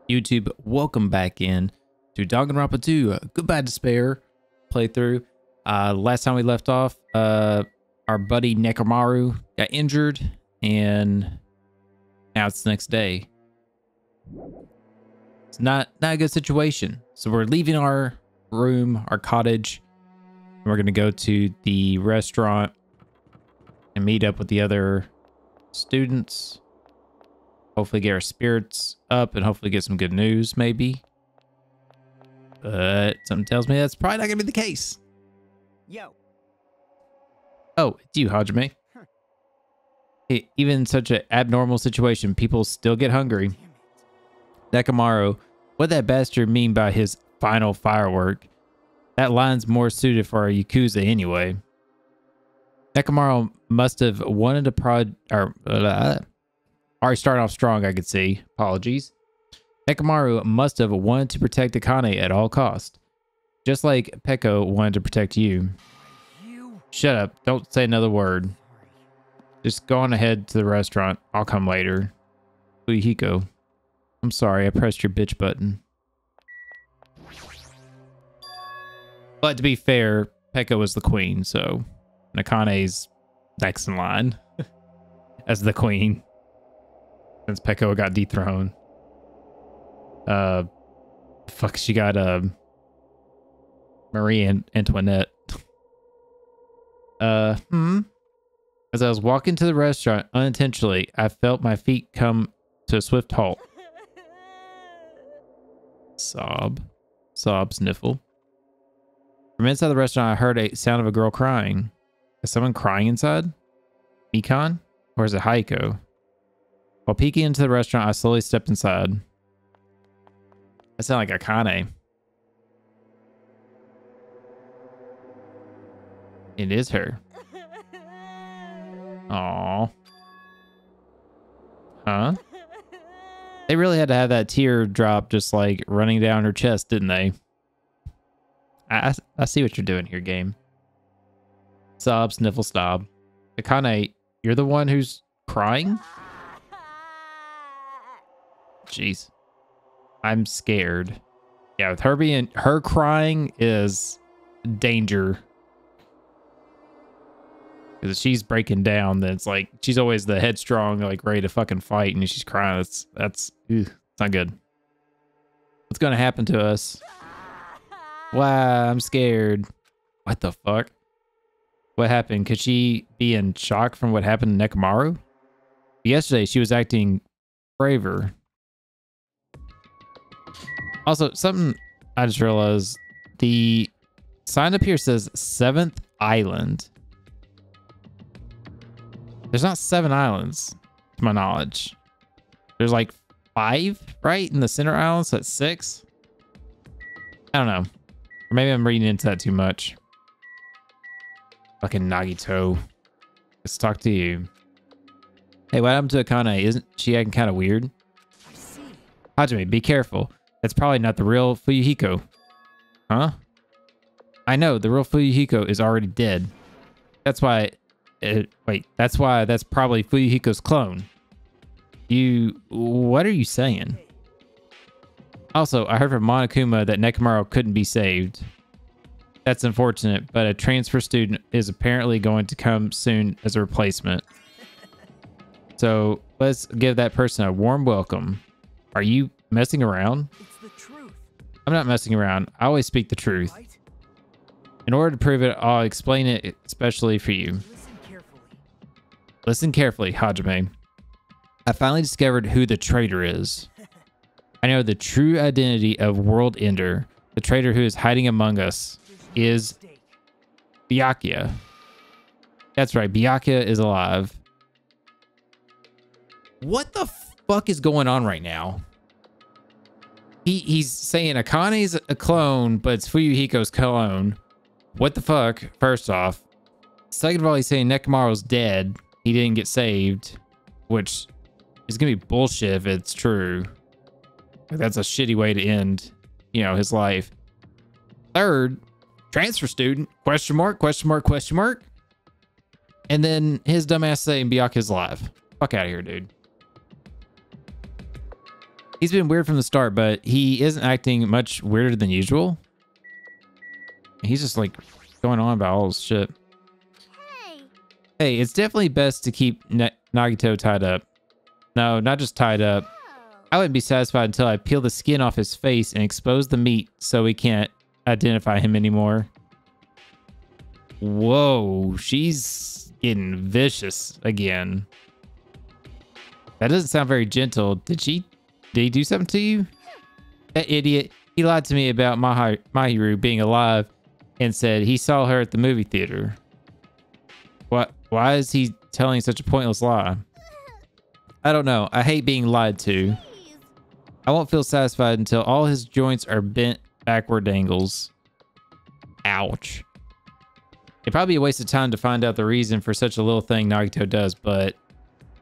YouTube? Welcome back in to Danganronpa 2 Goodbye Despair playthrough. Last time we left off, our buddy Nekomaru got injured, and now it's the next day. It's not a good situation. So we're leaving our room, our cottage, and we're gonna go to the restaurant and meet up with the other students. Hopefully get our spirits up and hopefully get some good news, maybe. But something tells me that's probably not gonna be the case. Yo. Oh, it's you, Hajime. Huh. Hey, even in such an abnormal situation, people still get hungry. Nekomaru, what that bastard mean by his final firework? That line's more suited for a Yakuza anyway. Nekomaru must have wanted to already starting off strong, I could see. Apologies. Nekomaru must have wanted to protect Akane at all costs. Just like Peko wanted to protect you. Shut up. Don't say another word. Just go on ahead to the restaurant. I'll come later. Fuyuhiko. I'm sorry, I pressed your bitch button. But to be fair, Peko was the queen, so Akane's next in line as the queen. Since Peko got dethroned. Fuck, she got Marie Antoinette. As I was walking to the restaurant unintentionally, I felt my feet come to a swift halt. Sob, sniffle. From inside the restaurant, I heard a sound of a girl crying. Is someone crying inside? Mikan? Or is it Haiko? While peeking into the restaurant, I slowly stepped inside. That sounded like Akane. It is her. Aww. Huh? They really had to have that tear drop just like running down her chest, didn't they? I see what you're doing here, game. Sob, sniffle, stob. Akane, you're the one who's crying? Jeez. I'm scared. Yeah, with her crying is danger. Because if she's breaking down, then it's like she's always the headstrong, like ready to fucking fight, and if she's crying, it's not good. What's gonna happen to us? Wow, I'm scared. What the fuck? What happened? Could she be in shock from what happened to Nekomaru? Yesterday, she was acting braver. Also, something I just realized, the sign up here says 7th Island. There's not 7 islands, to my knowledge. There's like 5, right? In the center island, so that's 6. I don't know. Or maybe I'm reading into that too much. Fucking Nagito. Let's talk to you. Hey, what happened to Akane? Isn't she acting kind of weird? Hajime, be careful. That's probably not the real Fuyuhiko. Huh? I know, the real Fuyuhiko is already dead. That's why... that's probably Fuyuhiko's clone. What are you saying? Also, I heard from Monokuma that Nekomaru couldn't be saved. That's unfortunate, but a transfer student is apparently going to come soon as a replacement. So, let's give that person a warm welcome. Are you messing around? It's the truth. I'm not messing around. I always speak the truth. Right? In order to prove it, I'll explain it especially for you. Listen carefully. Listen carefully, Hajime. I finally discovered who the traitor is. I know the true identity of World Ender. The traitor who is hiding among us is Byakuya. That's right, Byakuya is alive. What the fuck is going on right now? He's saying Akane's a clone, but it's Fuyuhiko's clone. What the fuck, first off. Second of all, he's saying Nekomaru's dead. He didn't get saved, which is gonna be bullshit if it's true. That's a shitty way to end, his life. Third, transfer student, question mark, question mark, question mark. And then his dumbass saying Byakuya's alive. Fuck out of here, dude. He's been weird from the start, but he isn't acting much weirder than usual. He's just like going on about all this shit. Hey, it's definitely best to keep Nagito tied up. No, not just tied up. I wouldn't be satisfied until I peel the skin off his face and expose the meat so we can't identify him anymore. Whoa, she's getting vicious again. That doesn't sound very gentle. Did he do something to you? That idiot. He lied to me about Mahiru being alive and said he saw her at the movie theater. What? Why is he telling such a pointless lie? I don't know. I hate being lied to. I won't feel satisfied until all his joints are bent backward angles. Ouch. It'd probably be a waste of time to find out the reason for such a little thing Nagito does, but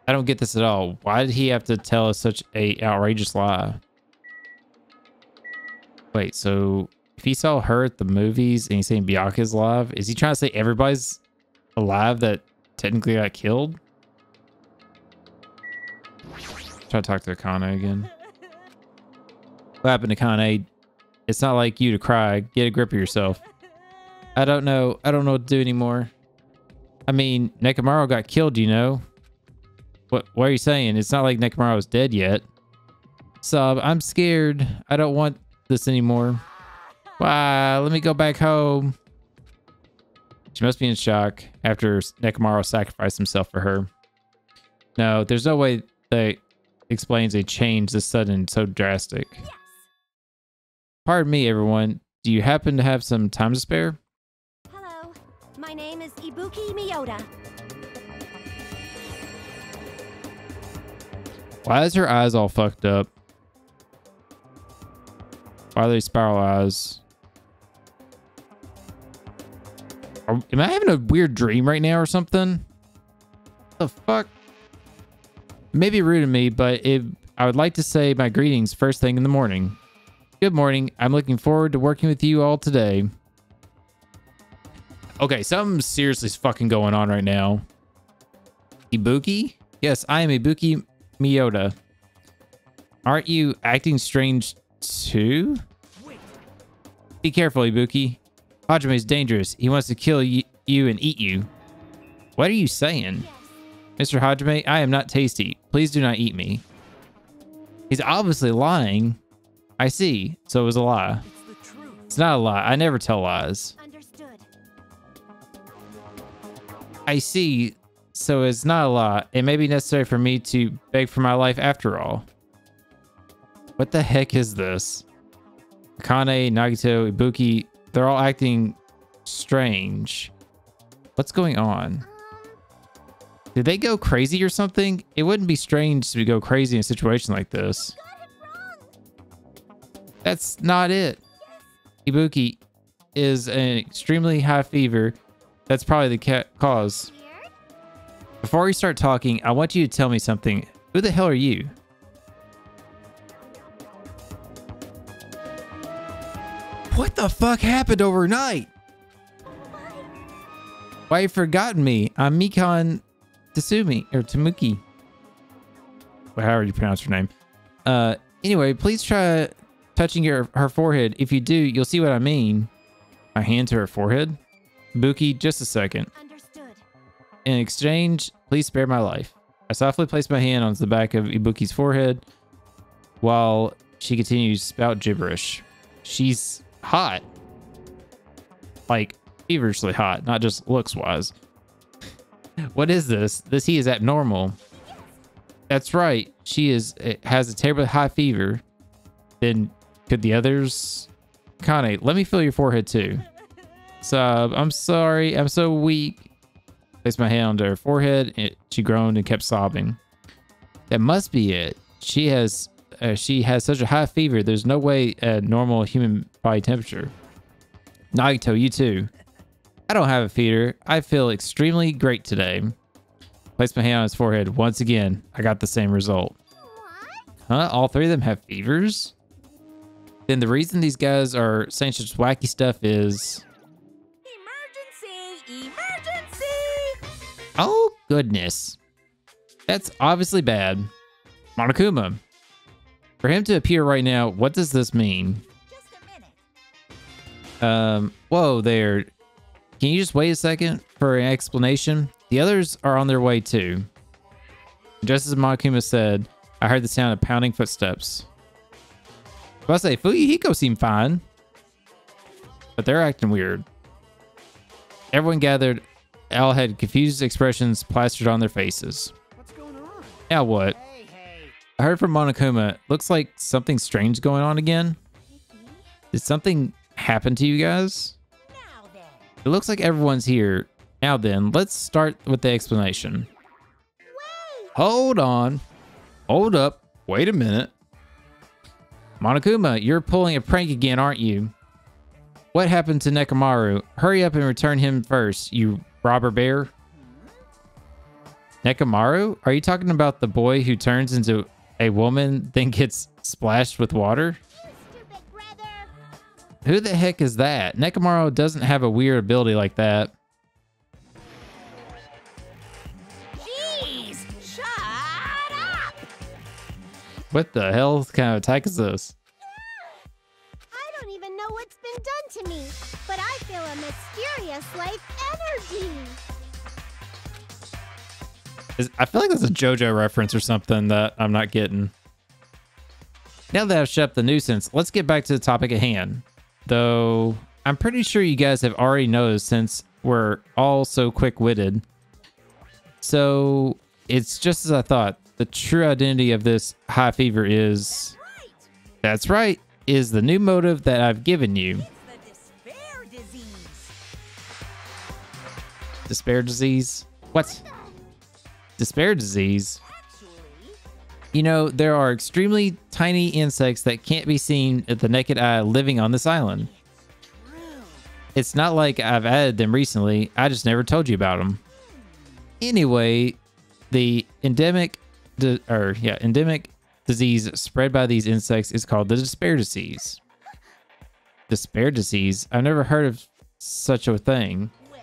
I don't get this at all. Why did he have to tell us such a outrageous lie? Wait, so if he saw her at the movies and he's saying Byakuya's alive, is he trying to say everybody's alive that technically got killed? Try to talk to Akane again. What happened to Akane? It's not like you to cry. Get a grip of yourself. I don't know. I don't know what to do anymore. I mean, Nekomaru got killed, you know? What are you saying? It's not like Nekomaru's dead yet. Sob, I'm scared. I don't want this anymore. Wow, let me go back home. She must be in shock after Nekomaru sacrificed himself for her. No, there's no way that explains a change this sudden and so drastic. Yes. Pardon me, everyone. Do you happen to have some time to spare? Hello, my name is Ibuki Miyota. Why is her eyes all fucked up? Why are they spiral eyes? Am I having a weird dream right now or something? What the fuck? Maybe rude of me, but I would like to say my greetings first thing in the morning. Good morning. I'm looking forward to working with you all today. Okay, something seriously is fucking going on right now. Ibuki? Yes, I am Ibuki Miyota. Aren't you acting strange too? Wait. Be careful, Ibuki. Hajime is dangerous. He wants to kill you and eat you. What are you saying? Mr. Hajime, I am not tasty. Please do not eat me. He's obviously lying. I see. So it was a lie. It's the truth. It's not a lie. I never tell lies. Understood. I see. So it's not a lie. It may be necessary for me to beg for my life after all. What the heck is this? Akane, Nagito, Ibuki, they're all acting strange. What's going on? Did they go crazy or something? It wouldn't be strange to go crazy in a situation like this. That's not it. Ibuki is an extremely high fever. That's probably the cause. Before we start talking, I want you to tell me something. Who the hell are you? What the fuck happened overnight? Why you forgotten me? I'm Mikan Tatsumi, or Tamuki. However you pronounce her name. Anyway, please try touching her forehead. If you do, you'll see what I mean. My hand to her forehead. Ibuki, just a second. Understood. In exchange, please spare my life. I softly place my hand on the back of Ibuki's forehead while she continues to spout gibberish. She's hot. Like, feverishly hot, not just looks-wise. What is this? This heat is abnormal. That's right. She has a terribly high fever. Then could the others... Kane, let me feel your forehead too. Sob, I'm sorry. I'm so weak. Placed my hand on her forehead. She groaned and kept sobbing. That must be it. She has such a high fever. There's no way a normal human body temperature. Nagito, you too. I don't have a fever. I feel extremely great today. Placed my hand on his forehead. Once again, I got the same result. Huh? All three of them have fevers? Then the reason these guys are saying such wacky stuff is... Emergency! Emergency! Oh, goodness. That's obviously bad. Monokuma. For him to appear right now, what does this mean? Just a minute. Whoa there. Can you just wait a second for an explanation? The others are on their way too. Just as Monokuma said, I heard the sound of pounding footsteps. I say, Fuyuhiko seemed fine, but they're acting weird. Everyone gathered, all had confused expressions plastered on their faces. What's going on? Now what? Hey. I heard from Monokuma, looks like something strange going on again. Did something happen to you guys? Now then. It looks like everyone's here. Now then, let's start with the explanation. Wait. Hold on. Hold up. Wait a minute. Monokuma, you're pulling a prank again, aren't you? What happened to Nekomaru? Hurry up and return him first, you robber bear. Nekomaru? Are you talking about the boy who turns into a woman, then gets splashed with water? Stupid brother. Who the heck is that? Nekomaru doesn't have a weird ability like that. Jeez. Shut up. What the hell kind of attack is this? I don't even know what's been done to me, but I feel a mysterious life energy. I feel like that's a JoJo reference or something that I'm not getting. Now that I've shut up the nuisance, let's get back to the topic at hand. Though, I'm pretty sure you guys have already noticed since we're all so quick-witted. So, it's just as I thought. The true identity of this high fever is... That's right, is the new motive that I've given you. It's the despair disease. Despair disease? What? Despair disease? Actually, You know, there are extremely tiny insects that can't be seen at the naked eye living on this island. true. It's not like I've added them recently, I just never told you about them. Anyway, the endemic disease spread by these insects is called the despair disease. Despair disease? I've never heard of such a thing. Well,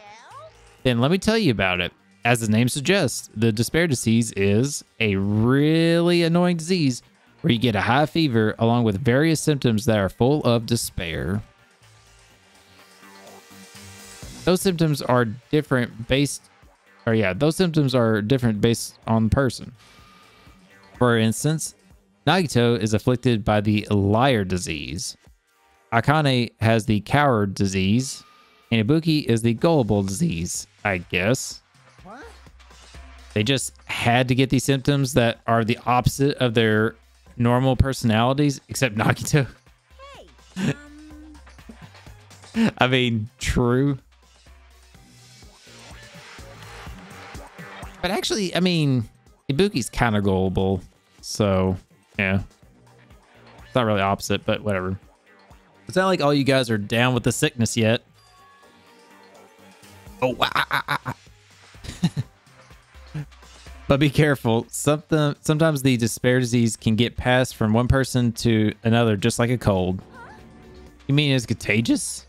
Then let me tell you about it. As the name suggests, the despair disease is a really annoying disease where you get a high fever along with various symptoms that are full of despair. Those symptoms are different based on the person. For instance, Nagito is afflicted by the liar disease. Akane has the coward disease, and Ibuki is the gullible disease, I guess. What? They just had to get these symptoms that are the opposite of their normal personalities, except Nagito. hey, I mean, true. But actually, I mean, Ibuki's kind of gullible, so yeah. It's not really opposite, but whatever. It's not like all you guys are down with the sickness yet. Oh, But be careful. Sometimes the despair disease can get passed from one person to another, just like a cold. You mean it's contagious?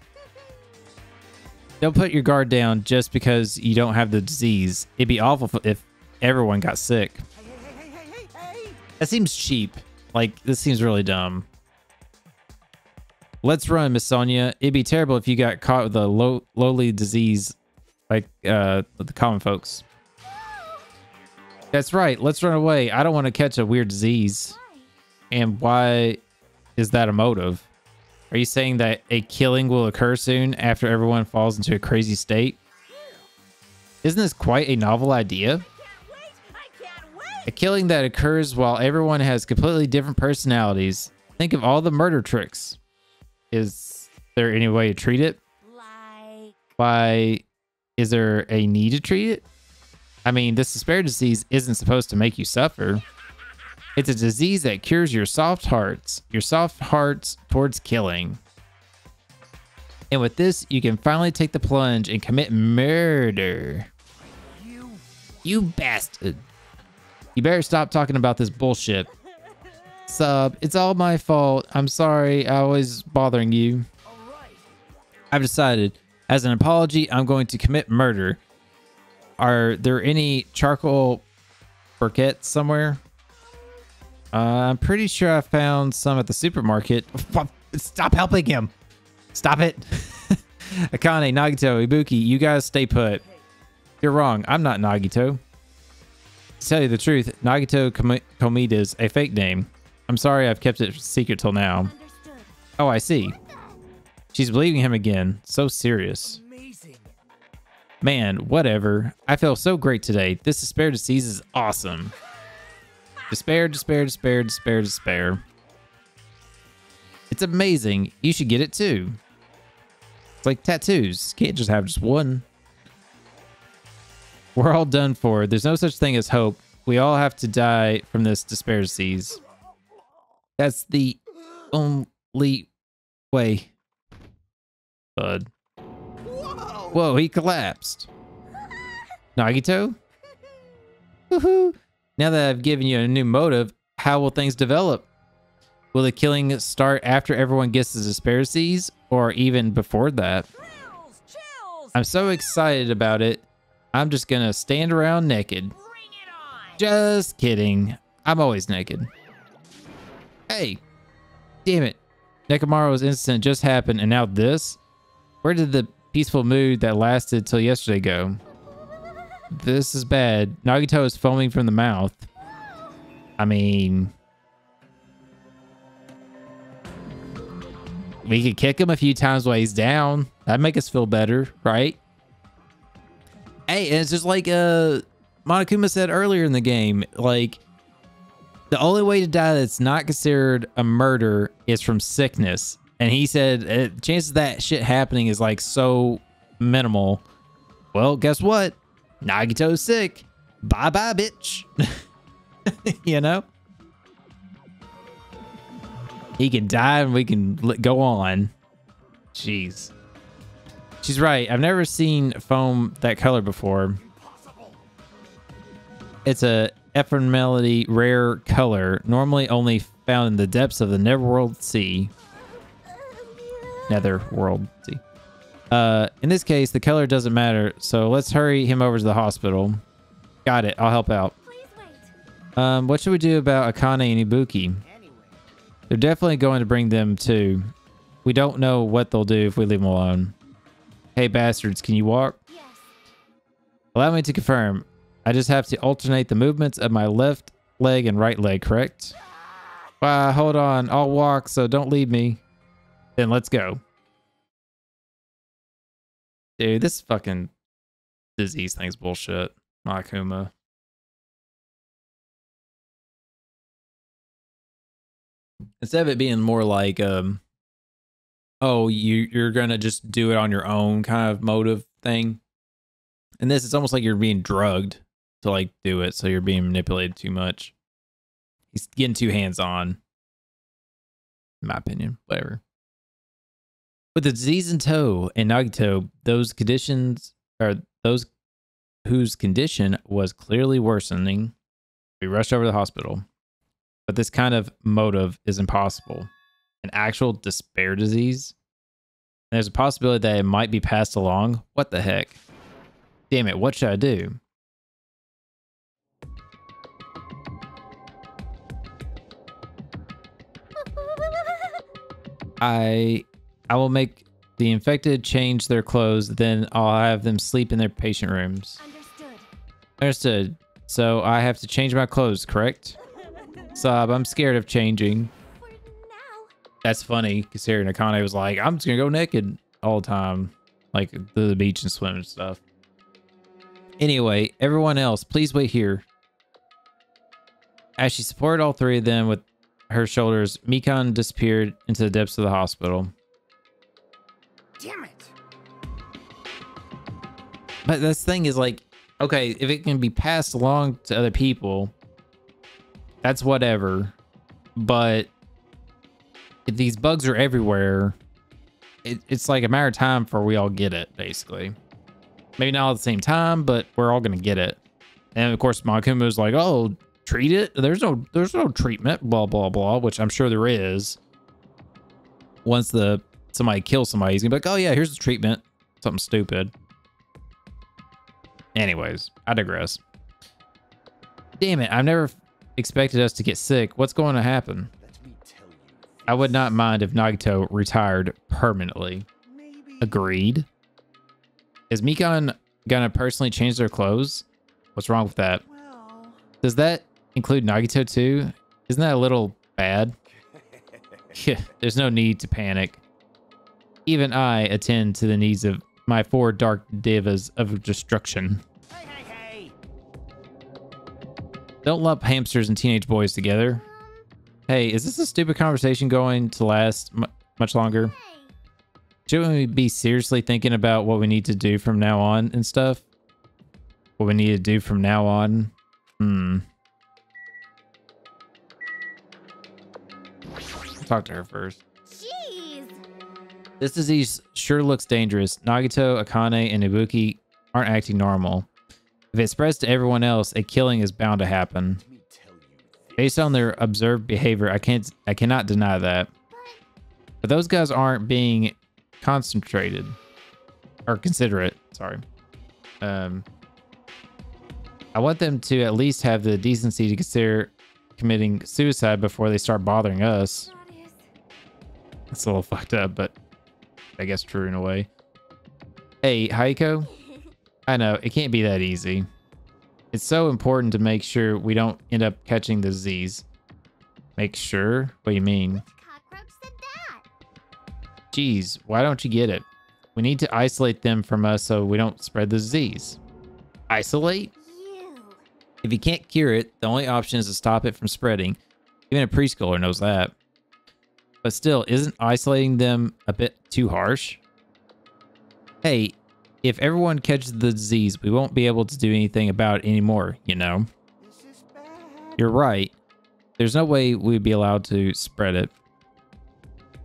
Don't put your guard down just because you don't have the disease. It'd be awful if everyone got sick. Hey. That seems cheap. Like, this seems really dumb. Let's run, Miss Sonia. It'd be terrible if you got caught with a lowly disease like the common folks. That's right. Let's run away. I don't want to catch a weird disease. And why is that a motive? Are you saying that a killing will occur soon after everyone falls into a crazy state? Isn't this quite a novel idea? I can't wait. A killing that occurs while everyone has completely different personalities. Think of all the murder tricks. Is there any way to treat it? Like, Why, is there a need to treat it? I mean, this despair disease isn't supposed to make you suffer. It's a disease that cures your soft hearts towards killing. And with this, you can finally take the plunge and commit murder. You bastard. You better stop talking about this bullshit. Sub, it's all my fault. I'm sorry I was bothering you. I've decided, as an apology, I'm going to commit murder. Are there any charcoal briquettes somewhere? I'm pretty sure I found some at the supermarket. Stop helping him. Stop it. Akane, Nagito, Ibuki, you guys stay put. You're wrong. I'm not Nagito. To tell you the truth, Nagito Komita is a fake name. I'm sorry I've kept it secret till now. Understood. Oh, I see. She's believing him again. So serious. Amazing. Man, whatever. I feel so great today. This despair disease is awesome. Despair, despair, despair, despair, despair. It's amazing. You should get it too. It's like tattoos. Can't just have just one. We're all done for. There's no such thing as hope. We all have to die from this despair disease. That's the only way. Bud. Whoa, he collapsed. Nagito? Woohoo! Now that I've given you a new motive, how will things develop? Will the killing start after everyone gets the despair disease, or even before that? Chills, chills. I'm so excited about it. I'm just gonna stand around naked. Bring it on. Just kidding. I'm always naked. Hey! Damn it. Nekomaru's incident just happened, and now this? Where did the peaceful mood that lasted till yesterday go? This is bad. Nagito is foaming from the mouth. I mean... we could kick him a few times while he's down. That'd make us feel better, right? Hey, and it's just like Monokuma said earlier in the game. Like, the only way to die that's not considered a murder is from sickness. And he said chances of that shit happening is like so minimal. Well, guess what? Nagito's sick. Bye-bye, bitch. You know? He can die and we can go on. Jeez. She's right. I've never seen foam that color before. It's a ephemerally rare color, normally only found in the depths of the Netherworld Sea. Netherworld Sea. In this case, the color doesn't matter, so let's hurry him over to the hospital. Got it. I'll help out. Please wait. What should we do about Akane and Ibuki? Anyway. They're definitely going to bring them too. We don't know what they'll do if we leave them alone. Hey bastards, can you walk? Yes. Allow me to confirm. I just have to alternate the movements of my left leg and right leg, correct? Hold on. I'll walk, so don't leave me. Then let's go. Dude, this fucking disease thing's bullshit. Monokuma. Instead of it being more like, oh, you're gonna just do it on your own kind of motive thing. And this, it's almost like you're being drugged to like do it, so you're being manipulated too much. He's getting too hands-on. In my opinion, whatever. With the disease in tow and Nagito, those whose condition was clearly worsening, we rushed over to the hospital. But this kind of motive is impossible. An actual despair disease? And there's a possibility that it might be passed along? What the heck? Damn it, what should I do? I will make the infected change their clothes, then I'll have them sleep in their patient rooms. Understood. Understood. So I have to change my clothes, correct? Sob, I'm scared of changing. For now. That's funny, considering Akane was like, I'm just gonna go naked all the time. Like, to the beach and swim and stuff. Anyway, everyone else, please wait here. As she supported all three of them with her shoulders, Mikan disappeared into the depths of the hospital. Damn it. But this thing is like, okay, if it can be passed along to other people, that's whatever. But if these bugs are everywhere, it's like a matter of time for we all get it, basically. Maybe not all at the same time, but we're all gonna get it. And of course, Monokuma was like, "Oh, treat it. There's no treatment. Blah blah blah," which I'm sure there is. Once somebody kills somebody, he's gonna be like, "Oh yeah, here's the treatment." Something stupid. Anyways, I digress. Damn it! I've never expected us to get sick, what's going to happen? I would not mind if Nagito retired permanently. Agreed. Is Mikon gonna personally change their clothes? What's wrong with that? Does that include Nagito too? Isn't that a little bad? Yeah, there's no need to panic. Even I attend to the needs of my 4 dark divas of destruction. Hey. Don't lump hamsters and teenage boys together. Hey, is this a stupid conversation going to last much longer? Shouldn't we be seriously thinking about what we need to do from now on and stuff? What we need to do from now on? Talk to her first. Jeez. This disease sure looks dangerous. Nagito, Akane, and Ibuki aren't acting normal. If it spreads to everyone else, a killing is bound to happen. Based on their observed behavior, I cannot deny that. But those guys aren't being concentrated or considerate. Sorry. I want them to at least have the decency to consider committing suicide before they start bothering us. That's a little fucked up, but I guess true in a way. Hey, Haiko. I know, it can't be that easy. It's so important to make sure we don't end up catching the disease. Make sure? What do you mean? Cockroach said that. Geez, why don't you get it? We need to isolate them from us so we don't spread the disease. Isolate? You. If you can't cure it, the only option is to stop it from spreading. Even a preschooler knows that. But still, isn't isolating them a bit too harsh? Hey, if everyone catches the disease, we won't be able to do anything about it anymore, you know? This is bad. You're right. There's no way we'd be allowed to spread it.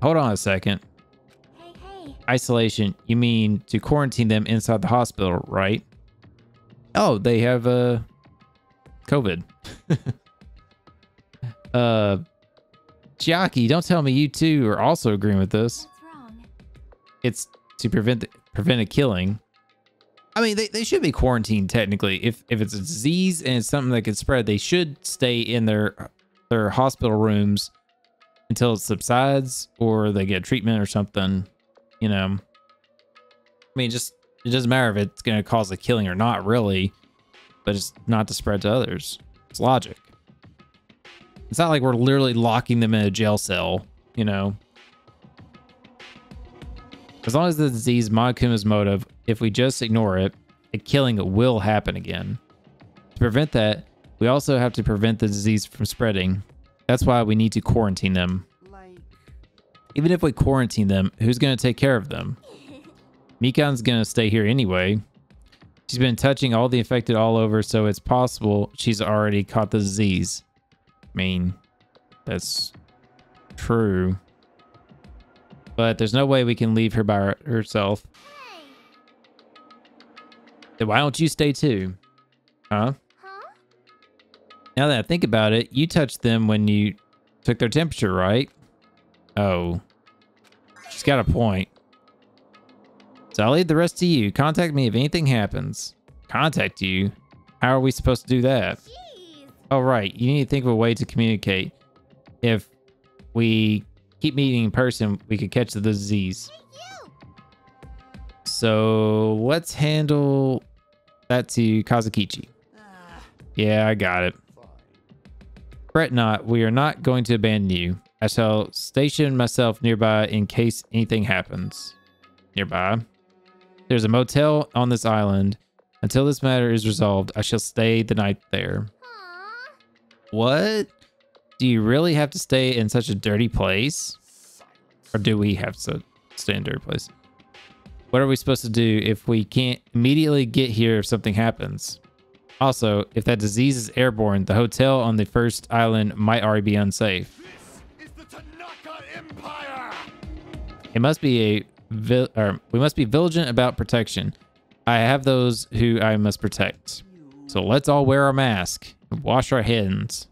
Hold on a second. Hey. Isolation, you mean to quarantine them inside the hospital, right? Oh, they have COVID. Chiaki, don't tell me you two are also agreeing with this. What's wrong? It's to prevent a killing. I mean, they should be quarantined technically. If it's a disease and it's something that can spread, they should stay in their hospital rooms until it subsides or they get treatment or something, you know. I mean, it doesn't matter if it's going to cause a killing or not, really, but it's not to spread to others. It's logic. It's not like we're literally locking them in a jail cell, you know. As long as the disease is Monokuma's motive, if we just ignore it, a killing will happen again. To prevent that, we also have to prevent the disease from spreading. That's why we need to quarantine them. Even if we quarantine them, who's going to take care of them? Mikan's going to stay here anyway. She's been touching all the infected all over, so it's possible she's already caught the disease. I mean, that's true. But there's no way we can leave her by herself. Then why don't you stay too? Huh? Now that I think about it, you touched them when you took their temperature, right? Oh. She's got a point. So I'll leave the rest to you. Contact me if anything happens. Contact you? How are we supposed to do that? Jeez. Oh, right. You need to think of a way to communicate. If we keep meeting in person, we could catch the disease. So let's handle that to Kazukichi. Yeah, I got it. Fret not, we are not going to abandon you. I shall station myself nearby in case anything happens. Nearby. There's a motel on this island. Until this matter is resolved, I shall stay the night there. Aww. What? Do you really have to stay in such a dirty place? Or do we have to stay in a dirty place? What are we supposed to do if we can't immediately get here if something happens? Also, if that disease is airborne, the hotel on the first island might already be unsafe. This is the Tanaka Empire. It must be we must be vigilant about protection. I have those who I must protect. So let's all wear our mask and wash our hands.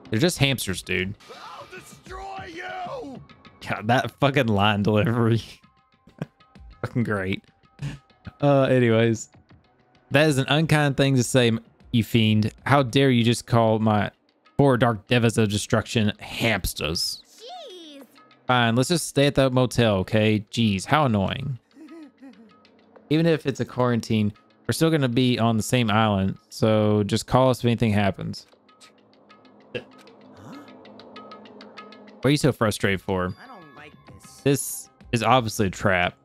They're just hamsters, dude. I'll destroy you. God, that fucking line delivery. Fucking great. Anyways, that is an unkind thing to say, you fiend. How dare you just call my four dark devas of destruction hamsters? Jeez. Fine, let's just stay at the motel, okay? Jeez, how annoying. Even if it's a quarantine, we're still going to be on the same island, so just call us if anything happens. What are you so frustrated for? I don't like this. This is obviously a trap.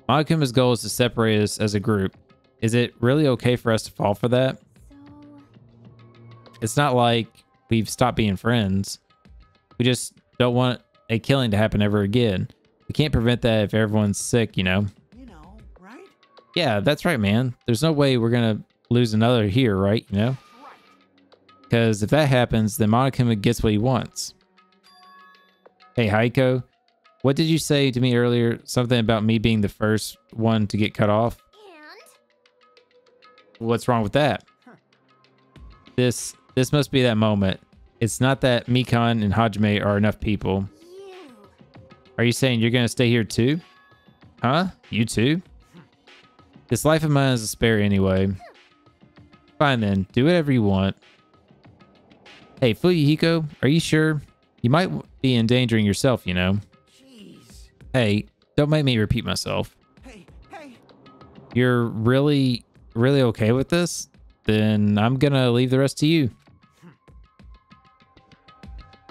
Monokuma's goal is to separate us as a group. Is it really okay for us to fall for that? So, It's not like we've stopped being friends. We just don't want a killing to happen ever again. We can't prevent that if everyone's sick, you know? You know, right? Yeah, that's right, man. There's no way we're gonna lose another here, right? You know? Right. Because if that happens, then Monokuma gets what he wants. Hey, Heiko, what did you say to me earlier? Something about me being the first one to get cut off? and What's wrong with that? Huh. This must be that moment. It's not that Mikan and Hajime are enough people. you. Are you saying you're gonna stay here too? Huh? You too? This life of mine is a spare anyway. Fine then, do whatever you want. Hey, Fuyuhiko, are you sure? You might be endangering yourself, you know. Jeez. Hey, don't make me repeat myself. Hey. You're really okay with this? Then I'm gonna leave the rest to you.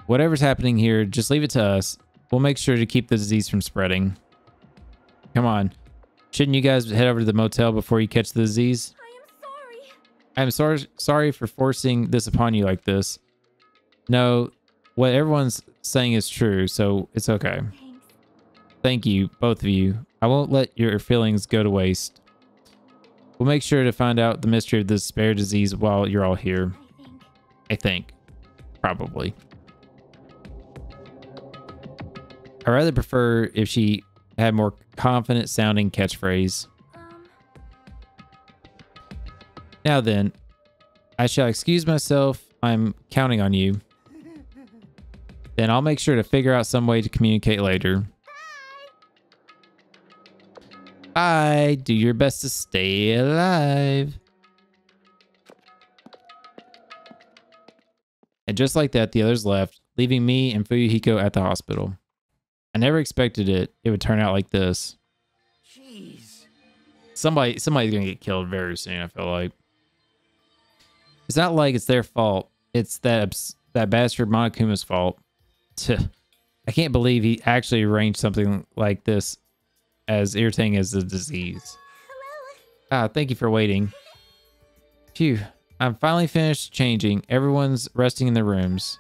Whatever's happening here, just leave it to us. We'll make sure to keep the disease from spreading. Come on. Shouldn't you guys head over to the motel before you catch the disease? I am sorry. I'm sorry for forcing this upon you like this. No, what everyone's saying is true, so it's okay. Thanks. Thank you, both of you. I won't let your feelings go to waste. We'll make sure to find out the mystery of this spare disease while you're all here. I think. Probably. I'd rather prefer if she had more confident sounding catchphrase. Now then, I shall excuse myself. I'm counting on you. Then I'll make sure to figure out some way to communicate later. Bye. Do your best to stay alive. And just like that, the others left, leaving me and Fuyuhiko at the hospital. I never expected it would turn out like this. Jeez. Somebody's gonna get killed very soon, I feel like. It's not like it's their fault. It's that bastard Monokuma's fault. I can't believe he actually arranged something like this, as irritating as the disease. Hello. Thank you for waiting. Phew. I'm finally finished changing. Everyone's resting in their rooms.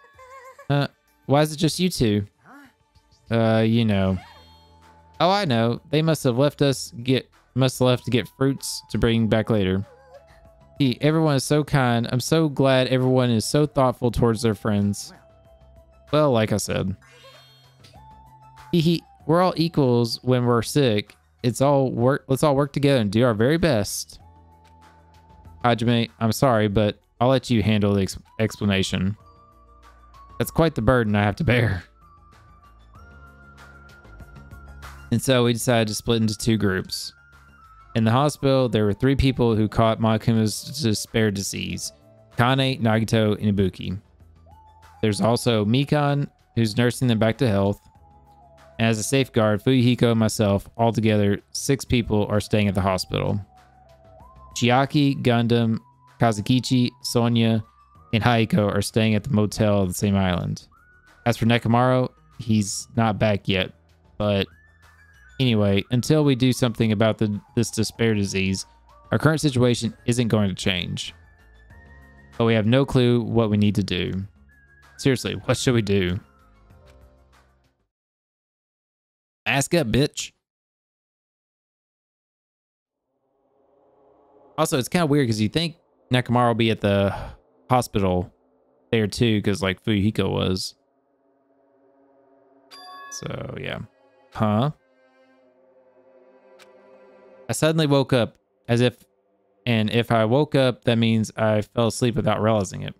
Why is it just you two? You know. Oh, I know. They must have left to get fruits to bring back later. Gee, everyone is so kind. I'm so glad everyone is so thoughtful towards their friends. Well, like I said. We're all equals when we're sick. Let's all work together and do our very best. Hajime, I'm sorry, but I'll let you handle the explanation. That's quite the burden I have to bear. And so we decided to split into two groups. In the hospital, there were 3 people who caught Monokuma's despair disease: Kane, Nagito, and Ibuki. There's also Mikan, who's nursing them back to health. And as a safeguard, Fuyuhiko and myself, altogether 6 people, are staying at the hospital. Chiaki, Gundam, Kazukichi, Sonya, and Haiko are staying at the motel on the same island. As for Nekomaru, he's not back yet, but anyway, until we do something about this despair disease, our current situation isn't going to change. But we have no clue what we need to do. Seriously, what should we do? Ask up, bitch. Also, it's kind of weird because you think Nekomaru will be at the hospital there too, because like Fuyuhiko was. So, yeah. Huh? I suddenly woke up and if I woke up, that means I fell asleep without realizing it.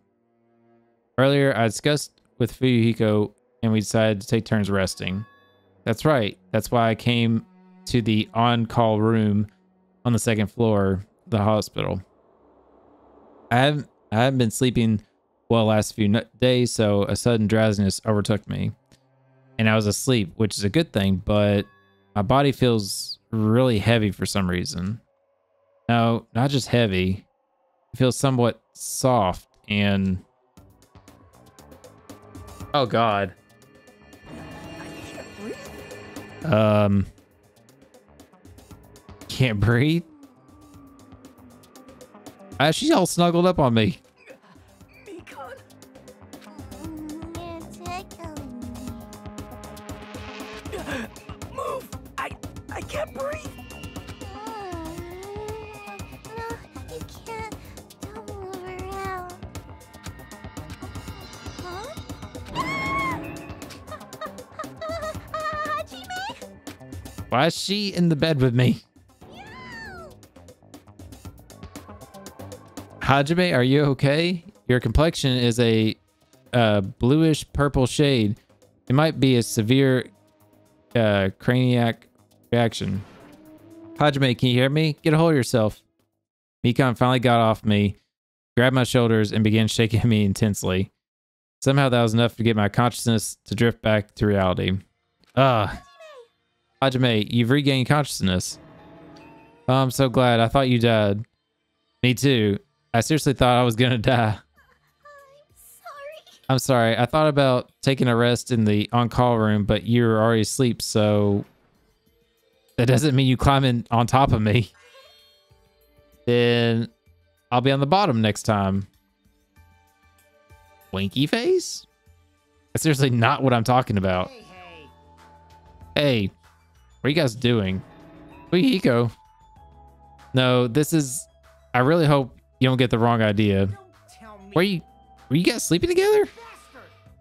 Earlier, I discussed with Fuyuhiko and we decided to take turns resting. That's right. That's why I came to the on-call room on the 2nd floor of the hospital. I haven't been sleeping well the last few days, so a sudden drowsiness overtook me. And I was asleep, which is a good thing, but my body feels really heavy for some reason. No, not just heavy. It feels somewhat soft and... Oh, God. Can't breathe? She's all snuggled up on me. You're tickling me. Move! I can't breathe! No, you can't. Don't move around. Huh? Hajime? Why is she in the bed with me? Hajime, are you okay? Your complexion is a bluish purple shade. It might be a severe craniac reaction. Hajime, can you hear me? Get a hold of yourself. Mikan finally got off me, grabbed my shoulders, and began shaking me intensely. Somehow that was enough to get my consciousness to drift back to reality. Hajime, you've regained consciousness. Oh, I'm so glad. I thought you died. Me too. I seriously thought I was gonna die. I'm sorry. I thought about taking a rest in the on-call room, but you were already asleep, so... That doesn't mean you climb in on top of me. Then I'll be on the bottom next time. Winky face? That's seriously not what I'm talking about. Hey, what are you guys doing? Hiko. No, this is... I really hope you don't get the wrong idea. Were you guys sleeping together?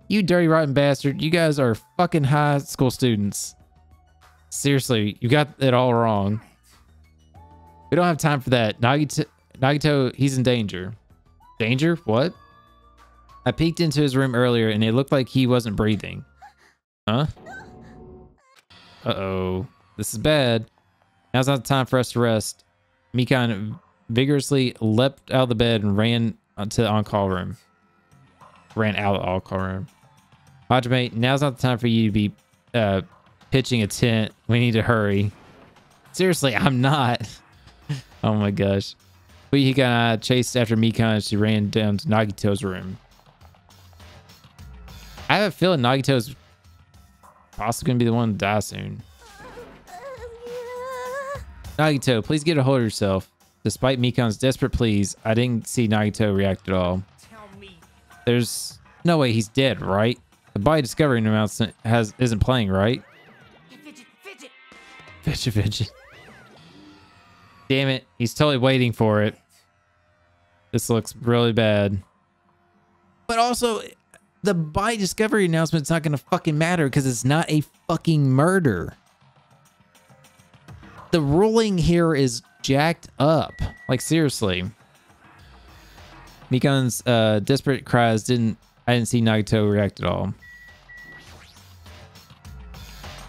You dirty rotten bastard. You guys are fucking high school students. Seriously, you got it all wrong. We don't have time for that. Nagito, he's in danger. Danger? What? I peeked into his room earlier and it looked like he wasn't breathing. Huh? Uh-oh. This is bad. Now's not the time for us to rest. Mikan vigorously leapt out of the bed and ran to the on-call room. Ran out of the on-call room. Hajime, now's not the time for you to be pitching a tent. We need to hurry. Seriously, I'm not. Oh my gosh. He got chased after Mikan as she ran down to Nagito's room. I have a feeling Nagito's possibly going to be the one to die soon. Nagito, please get a hold of yourself. Despite Mikan's desperate pleas, I didn't see Nagito react at all. There's no way he's dead, right? The body discovery announcement isn't playing, right? Fidget. Damn it, he's totally waiting for it. This looks really bad. But also, the body discovery announcement's not gonna fucking matter because it's not a fucking murder. The ruling here is jacked up. Like, seriously. Mikan's desperate cries I didn't see Nagito react at all.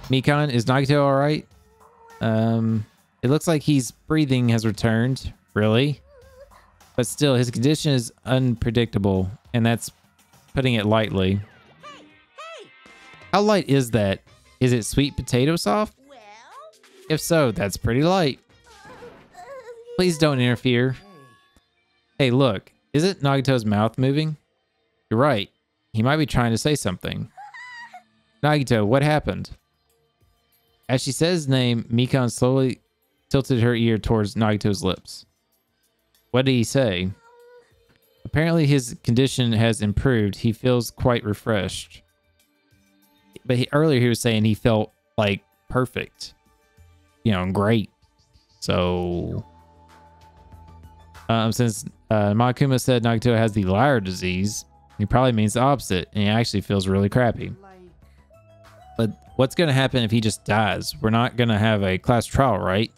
Mikan, is Nagito alright? It looks like his breathing has returned. Really? But still, his condition is unpredictable, and that's putting it lightly. How light is that? Is it sweet potato soft? If so, that's pretty light. Please don't interfere. Hey, look. Isn't Nagito's mouth moving? You're right. He might be trying to say something. Nagito, what happened? As she said his name, Mikan slowly tilted her ear towards Nagito's lips. What did he say? Apparently his condition has improved. He feels quite refreshed. But earlier he was saying he felt like perfect. You know, great. So... since Makuma said Nagito has the liar disease, he probably means the opposite, and he actually feels really crappy. But what's going to happen if he just dies? We're not going to have a class trial, right?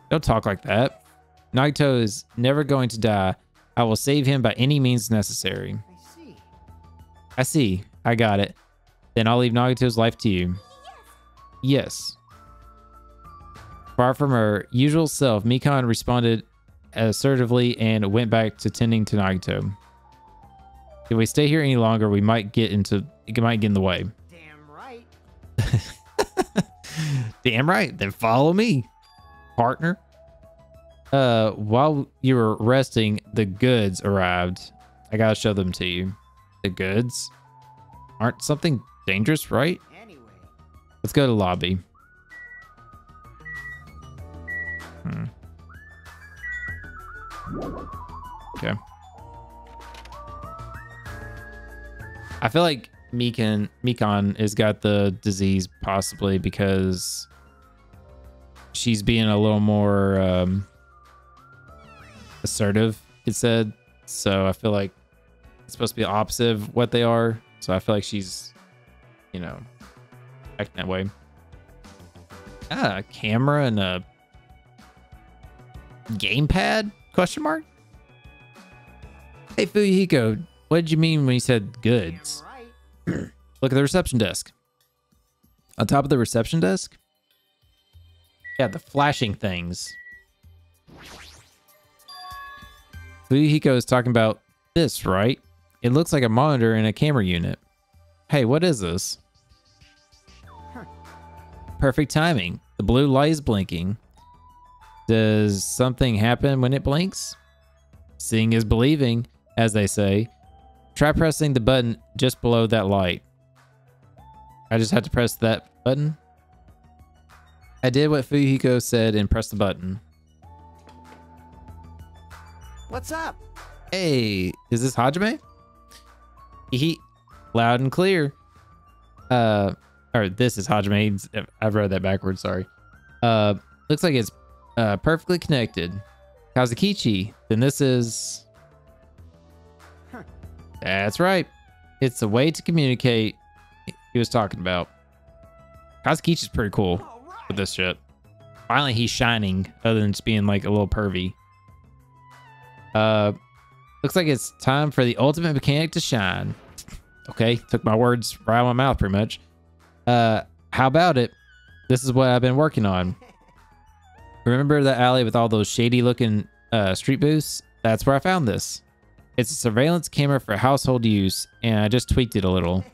Don't talk like that. Nagito is never going to die. I will save him by any means necessary. I see. I got it. Then I'll leave Nagito's life to you. Yes. Far from her usual self, Mikan responded assertively and went back to tending to Nagito. If we stay here any longer, it might get in the way. Damn right. Damn right. Then follow me, partner. While you were resting, the goods arrived. I gotta show them to you. The goods aren't something dangerous, right? Anyway. Let's go to lobby. Okay. I feel like Mikon has got the disease possibly because she's being a little more assertive, it said. So I feel like it's supposed to be the opposite of what they are. So I feel like she's, you know, acting that way. A camera and a gamepad? Question mark? Hey, Fuyuhiko, what did you mean when you said goods? Damn right. Look at the reception desk. On top of the reception desk? Yeah, the flashing things. Fuyuhiko is talking about this, right? It looks like a monitor and a camera unit. Hey, what is this? Perfect timing. The blue light is blinking. Does something happen when it blinks? Seeing is believing, as they say. Try pressing the button just below that light. I just had to press that button. I did what Fuyuhiko said and pressed the button. What's up? Hey, is this Hajime? Loud and clear. Or this is Hajime. I've read that backwards, sorry. Looks like it's perfectly connected. Kazukichi, then this is... That's right. It's a way to communicate he was talking about. Kazukichi's pretty cool with this shit. Finally, he's shining other than just being like a little pervy. Looks like it's time for the ultimate mechanic to shine. Okay, took my words right out of my mouth pretty much. How about it? This is what I've been working on. Remember the alley with all those shady looking street booths? That's where I found this. It's a surveillance camera for household use, and I just tweaked it a little.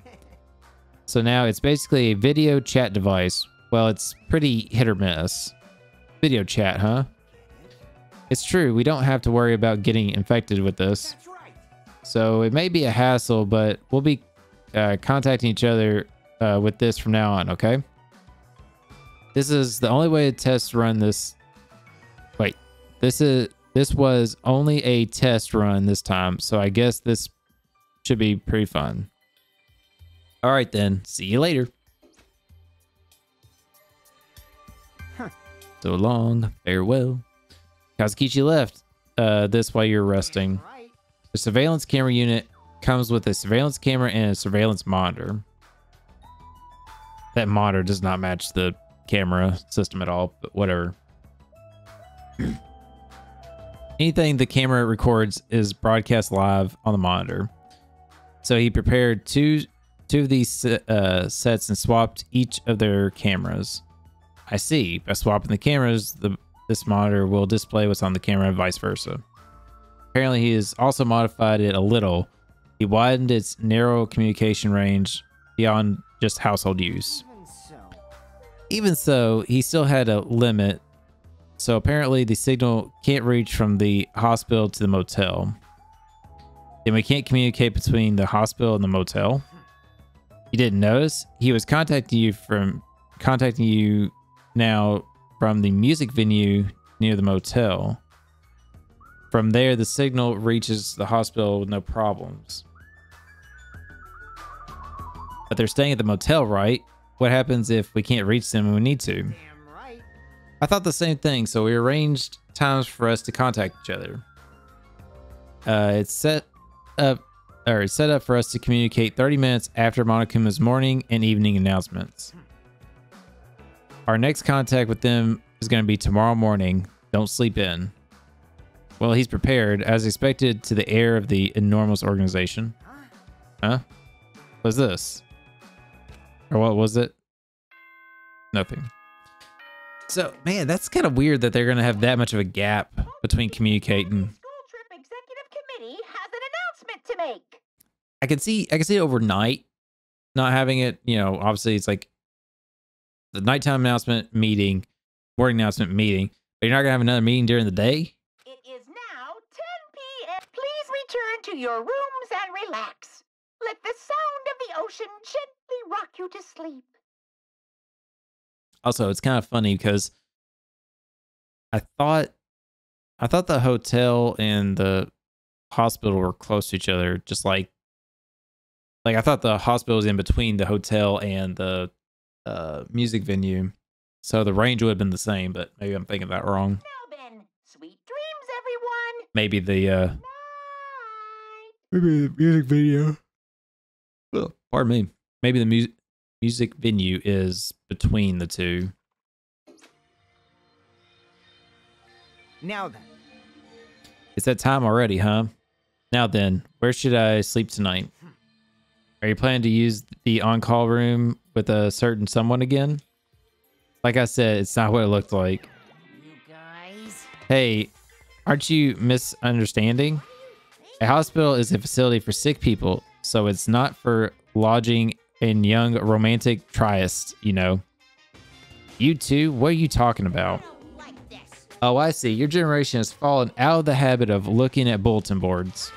So now it's basically a video chat device. Well, it's pretty hit or miss. Video chat, huh? It's true, we don't have to worry about getting infected with this. That's right. So it may be a hassle, but we'll be contacting each other with this from now on, okay? This is the only way to test run this. Wait, this was only a test run this time, so I guess this should be pretty fun. All right then, see you later. So long, farewell. Kazukichi left this while you're resting. Right. The surveillance camera unit comes with a surveillance camera and a surveillance monitor. That monitor does not match the camera system at all, but whatever. Anything the camera records is broadcast live on the monitor. So he prepared two of these sets and swapped each of their cameras. I see. By swapping the cameras, this monitor will display what's on the camera and vice versa. Apparently, he has also modified it a little. He widened its narrow communication range beyond just household use. Even so, he still had a limit. So apparently the signal can't reach from the hospital to the motel. Then we can't communicate between the hospital and the motel. You didn't notice? He was contacting you now from the music venue near the motel. From there, the signal reaches the hospital with no problems. But they're staying at the motel, right? What happens if we can't reach them when we need to? Damn right. I thought the same thing, so we arranged times for us to contact each other. It's set up for us to communicate 30 minutes after Monokuma's morning and evening announcements. Our next contact with them is going to be tomorrow morning. Don't sleep in. Well, he's prepared, as expected, to the heir of the enormous organization. Huh? What's this? Or what was it? Nothing. So, man, that's kind of weird that they're going to have that much of a gap between communicating. School trip executive committee has an announcement to make. I can see it overnight, not having it, you know, obviously it's like the nighttime announcement meeting, morning announcement meeting, but you're not gonna have another meeting during the day. It is now 10 p.m. Please return to your rooms and relax. Let the sound of the ocean gently rock you to sleep. Also, it's kind of funny because I thought the hotel and the hospital were close to each other, just like I thought the hospital was in between the hotel and the music venue, so the range would have been the same. But maybe I'm thinking that wrong. Now then, sweet dreams, everyone. Maybe the Night. maybe the music video. Well, pardon me. Maybe the music venue is between the two. Now then. It's that time already, huh? Now then, where should I sleep tonight? Are you planning to use the on-call room with a certain someone again? Like I said, it's not what it looked like. You guys. Hey, aren't you misunderstanding? A hospital is a facility for sick people, so it's not for lodging in young romantic trysts, you know. You two, what are you talking about? I don't like this. Oh, I see. Your generation has fallen out of the habit of looking at bulletin boards.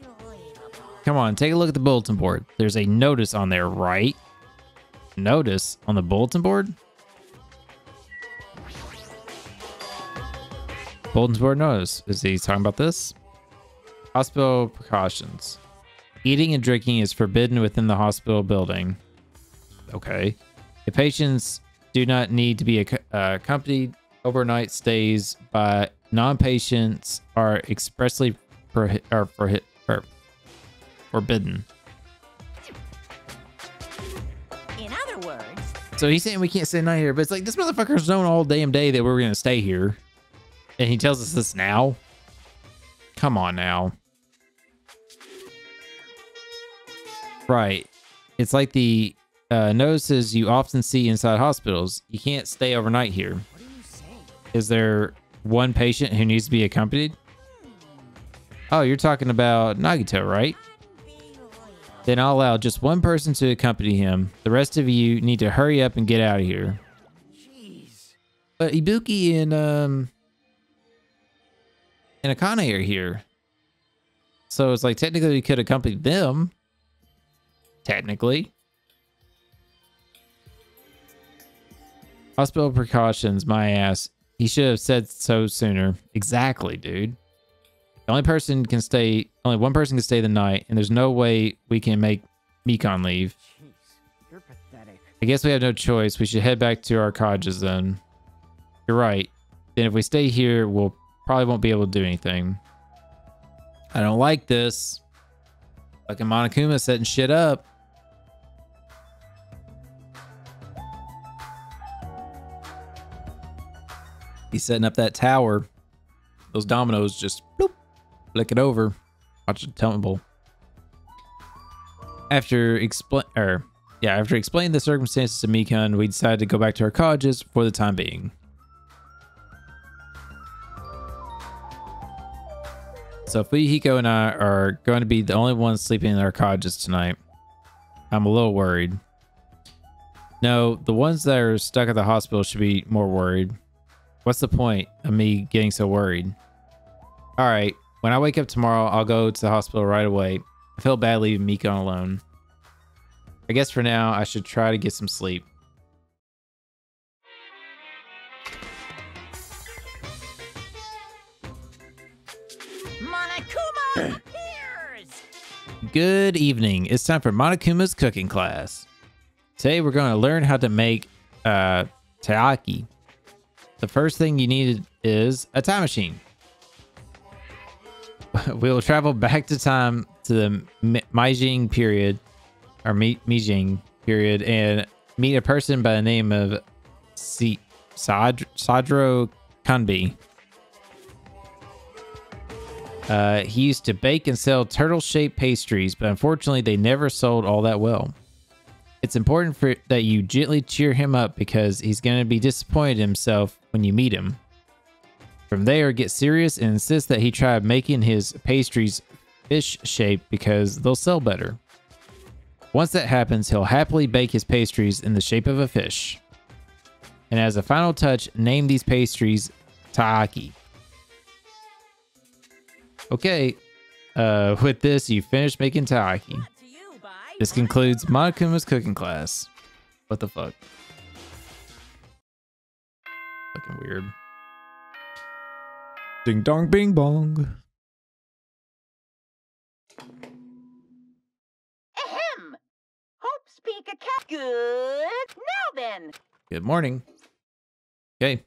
Unbelievable. Come on, take a look at the bulletin board. There's a notice on there, right? Notice on the bulletin board? Bulletin board notice. Is he talking about this? Hospital precautions. Eating and drinking is forbidden within the hospital building. Okay. The patients do not need to be accompanied overnight stays by non-patients are expressly forbidden. In other words, So he's saying we can't stay night here, but it's like this motherfucker's known all damn day that we were gonna stay here, and he tells us this now. Come on now. Right. It's like the notices you often see inside hospitals. You can't stay overnight here. What are you saying? Is there one patient who needs to be accompanied? Oh, you're talking about Nagito, right? Then I'll allow just one person to accompany him. The rest of you need to hurry up and get out of here. Jeez. But Ibuki and Akane are here. So it's like technically we could accompany them. Technically. Hospital precautions, my ass. He should have said so sooner. Exactly, dude. Only one person can stay the night, and there's no way we can make Mikon leave. Jeez. You're pathetic. I guess we have no choice. We should head back to our cottages then. You're right. Then if we stay here, we'll probably won't be able to do anything. I don't like this. Fucking Monokuma setting shit up. He's setting up that tower. Those dominoes just bloop, flick it over. Watch it tumble. After explaining the circumstances to Mikon, we decided to go back to our cottages for the time being. So Fuyuhiko and I are going to be the only ones sleeping in our cottages tonight. I'm a little worried. No, the ones that are stuck at the hospital should be more worried. What's the point of me getting so worried? All right, when I wake up tomorrow, I'll go to the hospital right away. I feel bad leaving Mikon alone. I guess for now, I should try to get some sleep. Monokuma appears! Good evening. It's time for Monokuma's cooking class. Today we're going to learn how to make taiyaki. The first thing you need is a time machine. We'll travel back to time to the Meijing period, or Meijing period, and meet a person by the name of Sadro Kanbi. He used to bake and sell turtle-shaped pastries, but unfortunately they never sold all that well. It's important that you gently cheer him up because he's going to be disappointed in himself when you meet him. From there, get serious and insist that he try making his pastries fish shaped because they'll sell better. Once that happens, he'll happily bake his pastries in the shape of a fish. And as a final touch, name these pastries Taaki. Okay, with this, you finished making Taaki. This concludes Monokuma's cooking class. What the fuck? Fucking weird. Ding dong bing bong. Ahem! Hope speak a cat. Good. Now then. Good morning. Okay,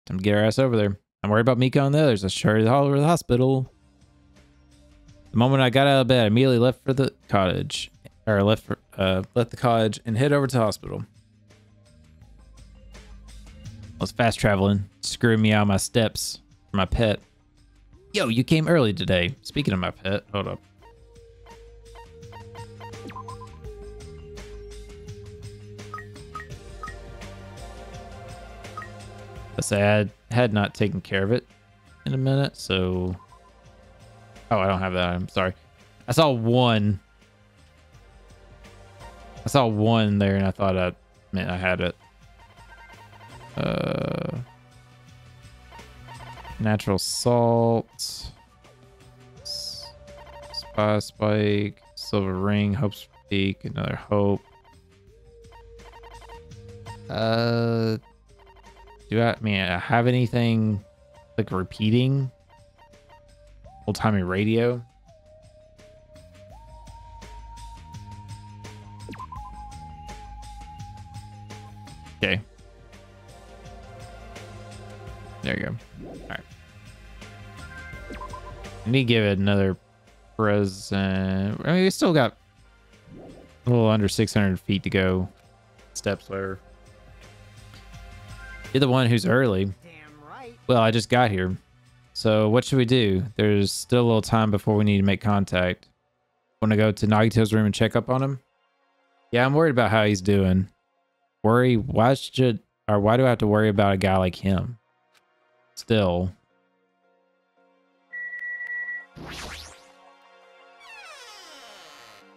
time to get our ass over there. I'm worried about Mika and the others. Let's hurry all over the hospital. The moment I got out of bed, I immediately left for the cottage. Or left the cottage and head over to the hospital. I was fast traveling, screwing me out of my steps for my pet. Yo, you came early today. Speaking of my pet, hold up. I say I had not taken care of it in a minute, so... Oh, I don't have that. I'm sorry. I saw one there and I thought I had it. Natural salt. Spy spike. Silver ring. Hope speak. Another hope. Do I have anything like repeating? Old-timey radio. Okay. There you go. All right. I need to give it another present. I mean, we still got a little under 600 feet to go. Steps, whatever. You're the one who's early. Damn right. Well, I just got here. So what should we do? There's still a little time before we need to make contact. Want to go to Nagito's room and check up on him? Yeah, I'm worried about how he's doing. Worry? Why do I have to worry about a guy like him? Still.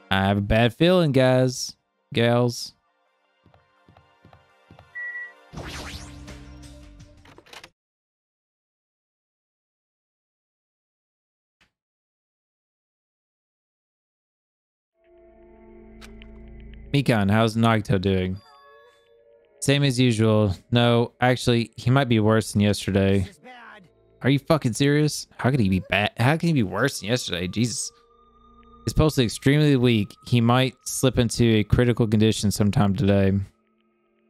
I have a bad feeling, guys. Gals. Mikan, how's Nagito doing? Same as usual. No, actually, he might be worse than yesterday. This is bad. Are you fucking serious? How could he be bad? How can he be worse than yesterday? Jesus. He's supposed to be extremely weak. He might slip into a critical condition sometime today.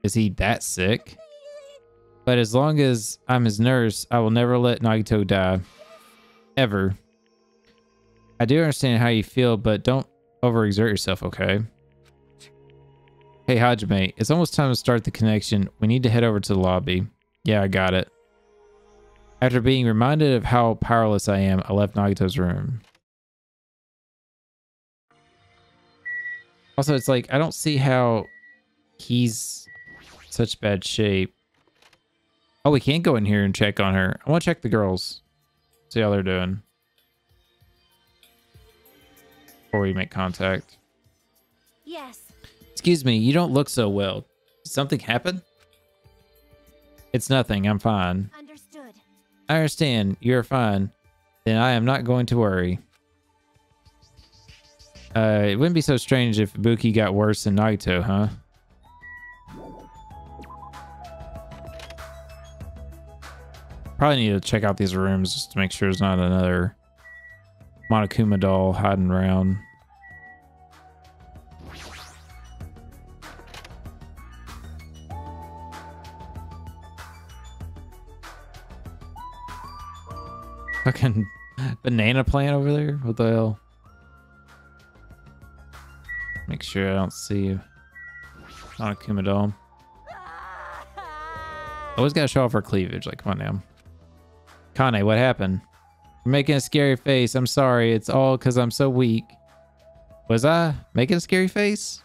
Is he that sick? But as long as I'm his nurse, I will never let Nagito die. Ever. I do understand how you feel, but don't overexert yourself, okay? Hey, Hajime, it's almost time to start the connection. We need to head over to the lobby. Yeah, I got it. After being reminded of how powerless I am, I left Nagito's room. Also, it's like, I don't see how he's such bad shape. Oh, we can't go in here and check on her. I want to check the girls. See how they're doing. Before we make contact. Yes. Excuse me, you don't look so well. Did something happen? It's nothing, I'm fine. Understood. I understand, you're fine. Then I am not going to worry. It wouldn't be so strange if Ibuki got worse than Nagito, huh? Probably need to check out these rooms just to make sure there's not another Monokuma doll hiding around. Fucking banana plant over there? What the hell? Make sure I don't see Monokuma doll. Always gotta show off her cleavage. Like, come on now. Kane, what happened? You're making a scary face. I'm sorry. It's all because I'm so weak. Was I making a scary face?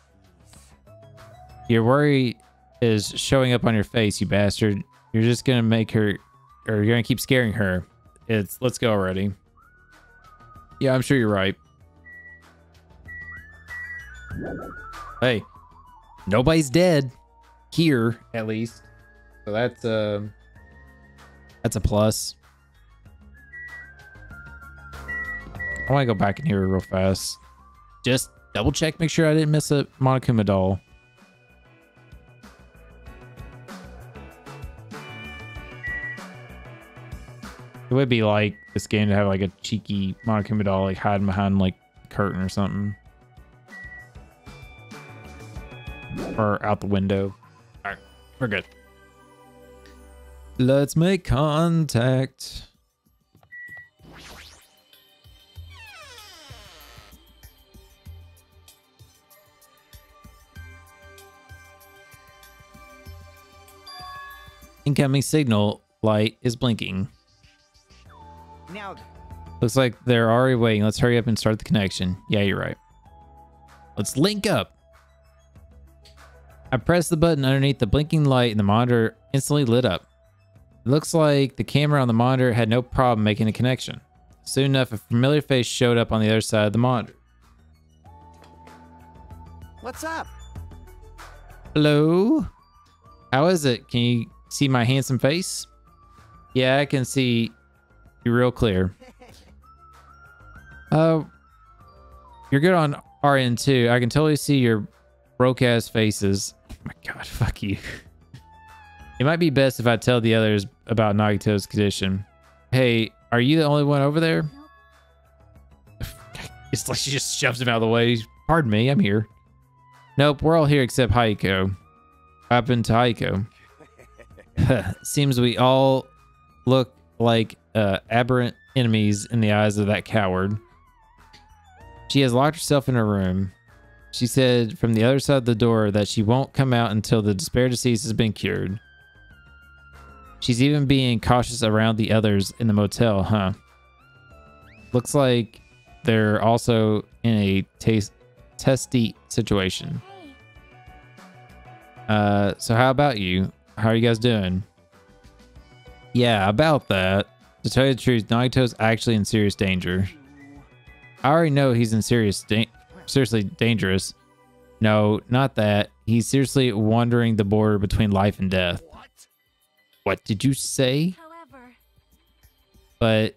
Your worry is showing up on your face, you bastard. You're just gonna make her or you're gonna keep scaring her. It's let's go already. Yeah, I'm sure you're right. Hey, nobody's dead here, at least. So that's a plus. I want to go back in here real fast. Just double check, make sure I didn't miss a Monokuma doll. It would be like this game to have like a cheeky Monokuma doll like hiding behind like a curtain or something. Or out the window. Alright, we're good. Let's make contact. Incoming signal light is blinking. Now, Looks like they're already waiting. Let's hurry up and start the connection. Yeah, you're right. Let's link up. I pressed the button underneath the blinking light and the monitor instantly lit up. It looks like the camera on the monitor had no problem making a connection. Soon enough, a familiar face showed up on the other side of the monitor. what's up? Hello? How is it? Can you see my handsome face? Yeah, I can see you real clear. You're good on our end too. I can totally see your broke ass faces. Oh my god, fuck you. It might be best if I tell the others about Nagito's condition. Hey, are you the only one over there? It's like she just shoves him out of the way. Pardon me, I'm here. Nope, we're all here except Haiko. What happened to Haiko? Seems we all look like aberrant enemies in the eyes of that coward. She has locked herself in her room. She said from the other side of the door that she won't come out until the despair disease has been cured. She's even being cautious around the others in the motel, huh? Looks like they're also in a testy situation. So how about you? How are you guys doing? Yeah, about that. To tell you the truth, Nagito's actually in serious danger. I already know he's in seriously dangerous. No, not that. He's seriously wandering the border between life and death. What did you say? However, But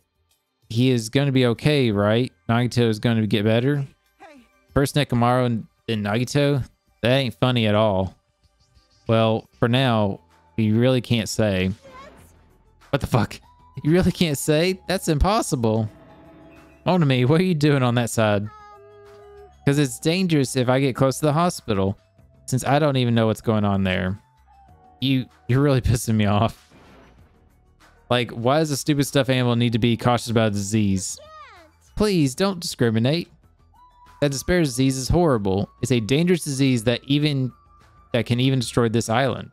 he is going to be okay, right? Nagito is going to get better. First Nekomaru and then Nagito? That ain't funny at all. Well, for now, we really can't say. What the fuck? You really can't say? That's impossible. Onami, what are you doing on that side? Because it's dangerous if I get close to the hospital, since I don't even know what's going on there. You're really pissing me off. Like, why does a stupid stuffed animal need to be cautious about a disease? Please, don't discriminate. That despair disease is horrible. It's a dangerous disease that can even destroy this island.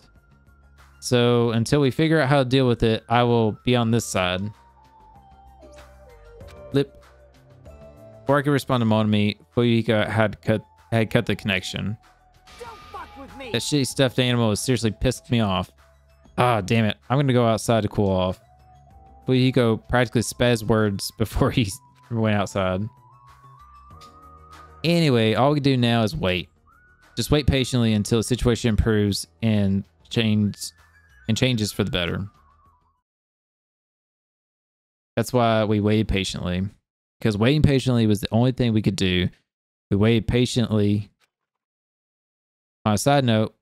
So, until we figure out how to deal with it, I will be on this side. Lip. Before I could respond to Monami, Fuyuhiko had cut the connection. Don't fuck with me. That shitty stuffed animal has seriously pissed me off. Ah, damn it. I'm gonna go outside to cool off. Fuyuhiko practically spazzed words before he went outside. Anyway, all we can do now is wait. Just wait patiently until the situation improves and changes for the better. That's why we waited patiently. Because waiting patiently was the only thing we could do. We waited patiently. On a side note,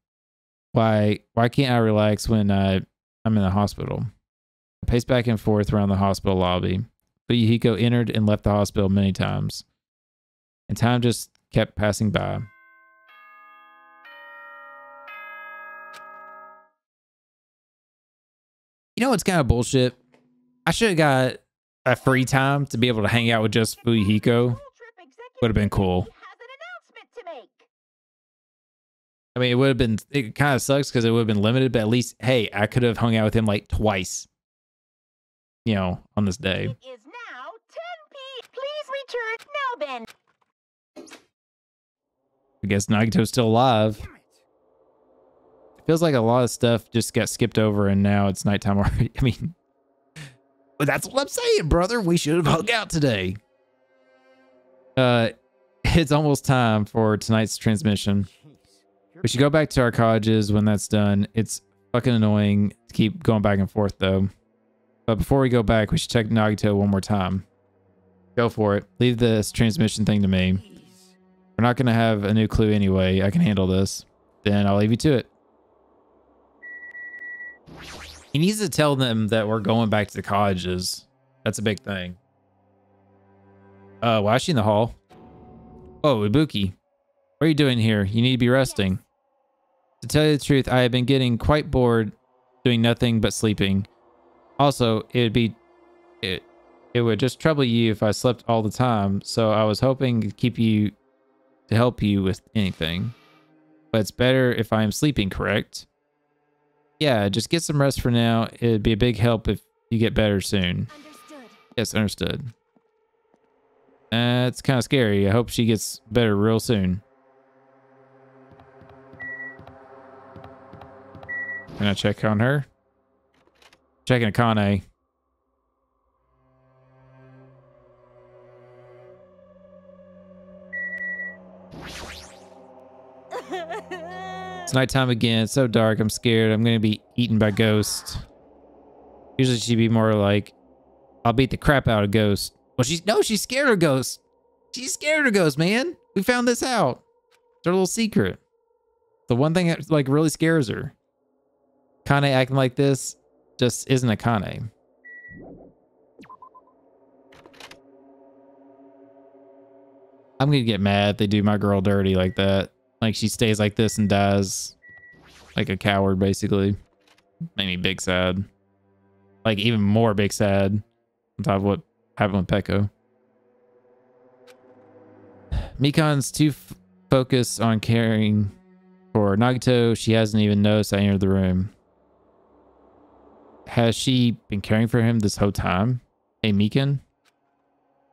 why can't I relax when I'm in the hospital? I paced back and forth around the hospital lobby. Fuyuhiko entered and left the hospital many times. And time just kept passing by. You know what's kind of bullshit? I should have got a free time to be able to hang out with just Fuyuhiko. Would have been cool. Has an announcement to make. I mean, it kind of sucks because it would have been limited, but at least, hey, I could have hung out with him like twice, you know, on this day. It is now 10 p.m. Please return now then. I guess Nagito's still alive. It feels like a lot of stuff just got skipped over and now it's nighttime already. I mean, But that's what I'm saying, brother. We should have hung out today. It's almost time for tonight's transmission. We should go back to our colleges when that's done. It's fucking annoying to keep going back and forth, though. But before we go back, we should check Nagito one more time. Go for it. Leave this transmission thing to me. We're not going to have a new clue anyway. I can handle this. Then I'll leave you to it. He needs to tell them that we're going back to the colleges. That's a big thing. Why is she in the hall? Oh, Ibuki. What are you doing here? You need to be resting. To tell you the truth, I have been getting quite bored doing nothing but sleeping. Also, it would just trouble you if I slept all the time, so I was hoping to help you with anything. But it's better if I am sleeping, correct? Yeah, just get some rest for now. It'd be a big help if you get better soon. Understood. Yes, understood. It's kind of scary. I hope she gets better real soon. Can I check on her? Checking Akane. It's nighttime again. It's so dark. I'm scared. I'm going to be eaten by ghosts. Usually she'd be more like, I'll beat the crap out of ghosts. Well, she's scared of ghosts. She's scared of ghosts, man. We found this out. It's our little secret. The one thing that like really scares her. Kane acting like this just isn't a Kane. I'm going to get mad if they do my girl dirty like that. Like she stays like this and dies like a coward, basically. Made me big sad. Like even more big sad on top of what happened with Peko. Mikan's too focused on caring for Nagito. She hasn't even noticed I entered the room. Has she been caring for him this whole time? Hey, Mikan?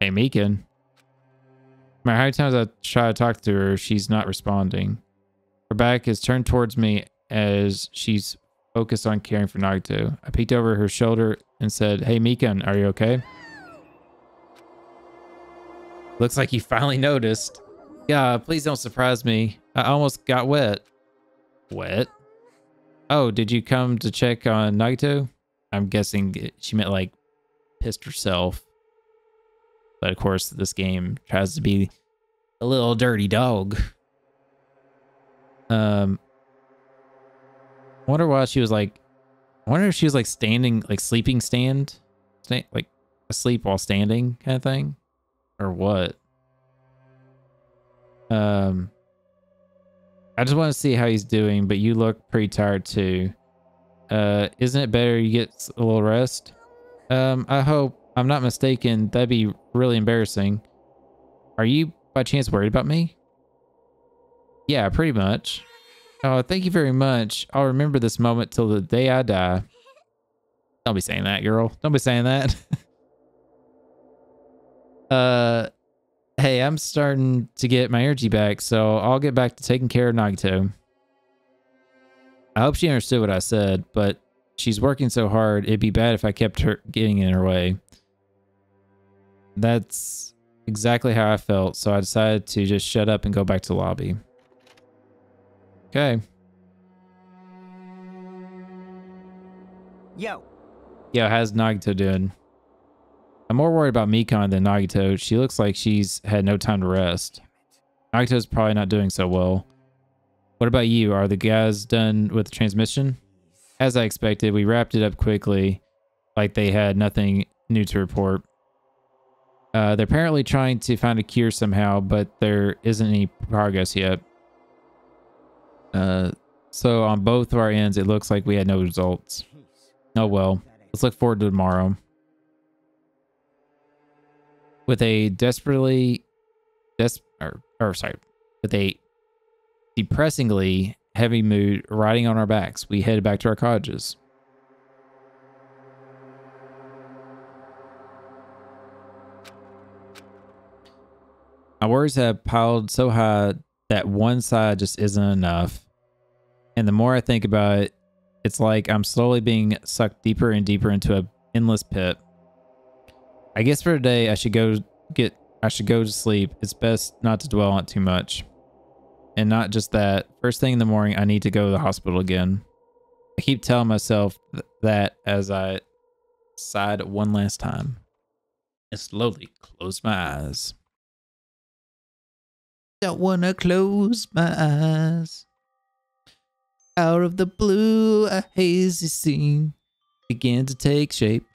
Hey, Mikan? No matter how many times I try to talk to her, she's not responding. Her back is turned towards me as she's focused on caring for Nagito. I peeked over her shoulder and said, hey, Mikan, are you okay? Looks like you finally noticed. Yeah, please don't surprise me. I almost got wet. Wet? Oh, did you come to check on Nagito? I'm guessing she meant like pissed herself. But of course, this game tries to be a little dirty dog. Wonder why she was like, I wonder if she was like standing, like sleeping like asleep while standing kind of thing, or what? I just want to see how he's doing, but you look pretty tired too. Isn't it better you get a little rest? I hope I'm not mistaken. That'd be really embarrassing. Are you by chance worried about me? Yeah, pretty much. Oh, thank you very much. I'll remember this moment till the day I die. Don't be saying that, girl. Don't be saying that. Hey, I'm starting to get my energy back, so I'll get back to taking care of Nagito. I hope she understood what I said, but she's working so hard, it'd be bad if I kept her getting in her way. That's exactly how I felt, so I decided to just shut up and go back to the lobby. Okay. Yo. Yo, how's Nagito doing? I'm more worried about Mikan than Nagito. She looks like she's had no time to rest. Nagito's probably not doing so well. What about you? Are the guys done with the transmission? As I expected, we wrapped it up quickly, like they had nothing new to report. They're apparently trying to find a cure somehow, but there isn't any progress yet. So on both of our ends, it looks like we had no results. Oh well, let's look forward to tomorrow. With a with a depressingly heavy mood riding on our backs, we headed back to our cottages. My worries have piled so high that one side just isn't enough. And the more I think about it, it's like I'm slowly being sucked deeper and deeper into an endless pit. I guess for today I should go to sleep. It's best not to dwell on it too much. And not just that, first thing in the morning I need to go to the hospital again. I keep telling myself that as I sighed one last time and slowly close my eyes. Don't wanna close my eyes. Out of the blue, a hazy scene began to take shape.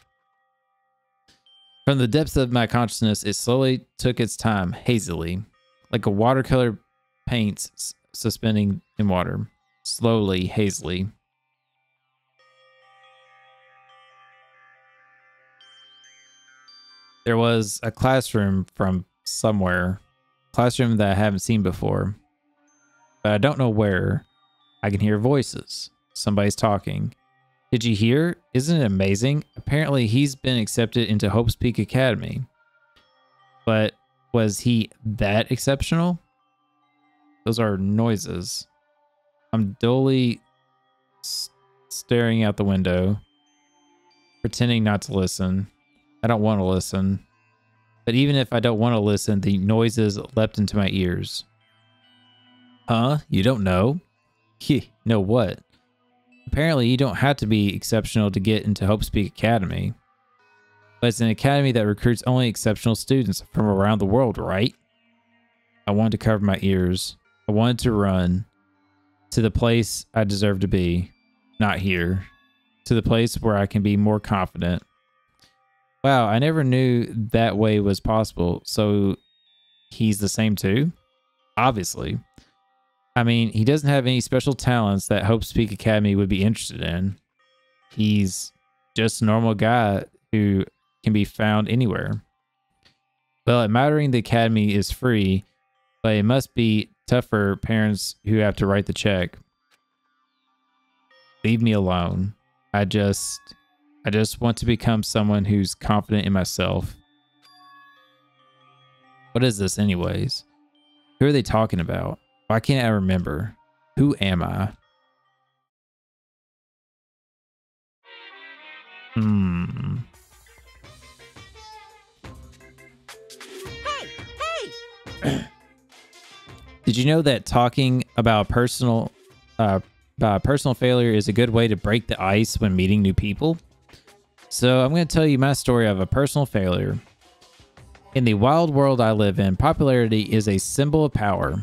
From the depths of my consciousness, it slowly took its time, hazily, like a watercolor paint suspending in water, slowly, hazily. There was a classroom from somewhere, classroom that I haven't seen before, but I don't know where. I can hear voices. Somebody's talking. Did you hear? Isn't it amazing? Apparently he's been accepted into Hope's Peak Academy. But was he that exceptional? Those are noises. I'm dully staring out the window, pretending not to listen. I don't want to listen. But even if I don't want to listen, the noises leapt into my ears. Huh? You don't know? Know what? Apparently, you don't have to be exceptional to get into Hope's Peak Academy. But it's an academy that recruits only exceptional students from around the world, right? I wanted to cover my ears. I wanted to run to the place I deserve to be. Not here. To the place where I can be more confident. Wow, I never knew that way was possible. So, he's the same too? Obviously. I mean, he doesn't have any special talents that Hope's Peak Academy would be interested in. He's just a normal guy who can be found anywhere. Well, at Mattering, the Academy is free, but it must be tough for parents who have to write the check. Leave me alone. I just want to become someone who's confident in myself. What is this anyways? Who are they talking about? Why can't I remember? Who am I? Hey! Did you know that talking about personal failure is a good way to break the ice when meeting new people? So I'm going to tell you my story of a personal failure. In the wild world I live in, popularity is a symbol of power.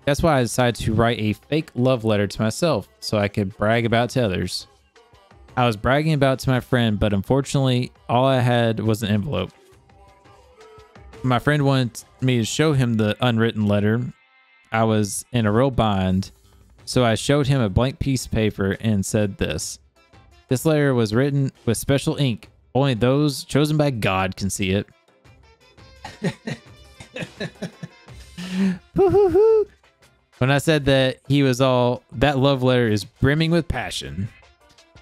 That's why I decided to write a fake love letter to myself so I could brag about it to others. I was bragging about it to my friend, but unfortunately, all I had was an envelope. My friend wanted me to show him the unwritten letter. I was in a real bind, so I showed him a blank piece of paper and said this. This letter was written with special ink. Only those chosen by God can see it. When I said that he was all, that love letter is brimming with passion.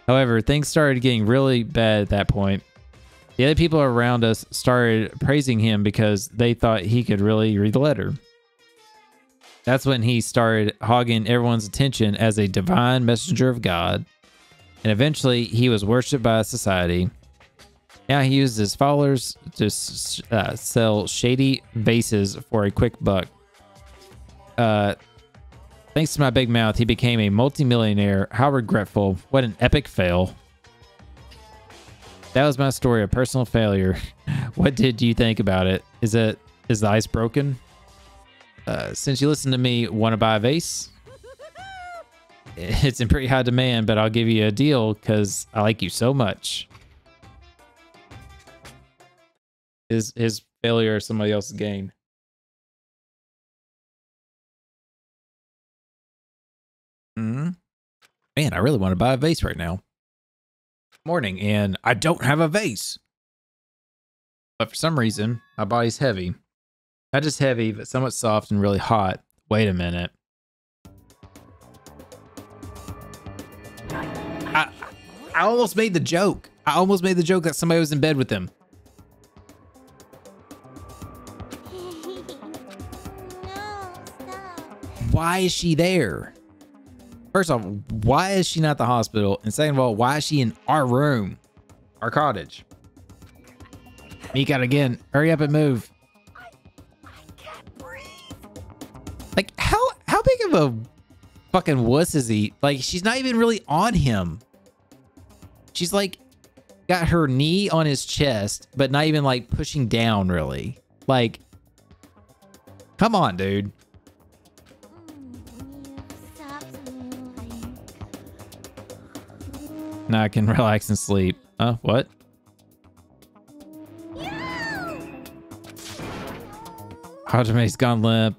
However, things started getting really bad at that point. The other people around us started praising him because they thought he could really read the letter. That's when he started hogging everyone's attention as a divine messenger of God. And eventually, he was worshipped by society. Now he used his followers to sell shady vases for a quick buck. Thanks to my big mouth, he became a multimillionaire. How regretful. What an epic fail. That was my story of personal failure. What did you think about it? Is the ice broken? Since you listen to me, want to buy a vase? It's in pretty high demand, but I'll give you a deal because I like you so much. His failure or somebody else's gain? Man, I really want to buy a vase right now. Morning, and I don't have a vase. But for some reason, my body's heavy. Not just heavy, but somewhat soft and really hot. Wait a minute. I almost made the joke. I almost made the joke that somebody was in bed with him. No, stop. Why is she there? First off, why is she not at the hospital? And second of all, why is she in our room? Our cottage? Mika again. Hurry up and move. I can't breathe. Like, how big of a fucking wuss is he? Like, she's not even really on him. She's like got her knee on his chest, but not even like pushing down really. Like, come on, dude. Stop moving. Now I can relax and sleep. What? Hajime's gone limp.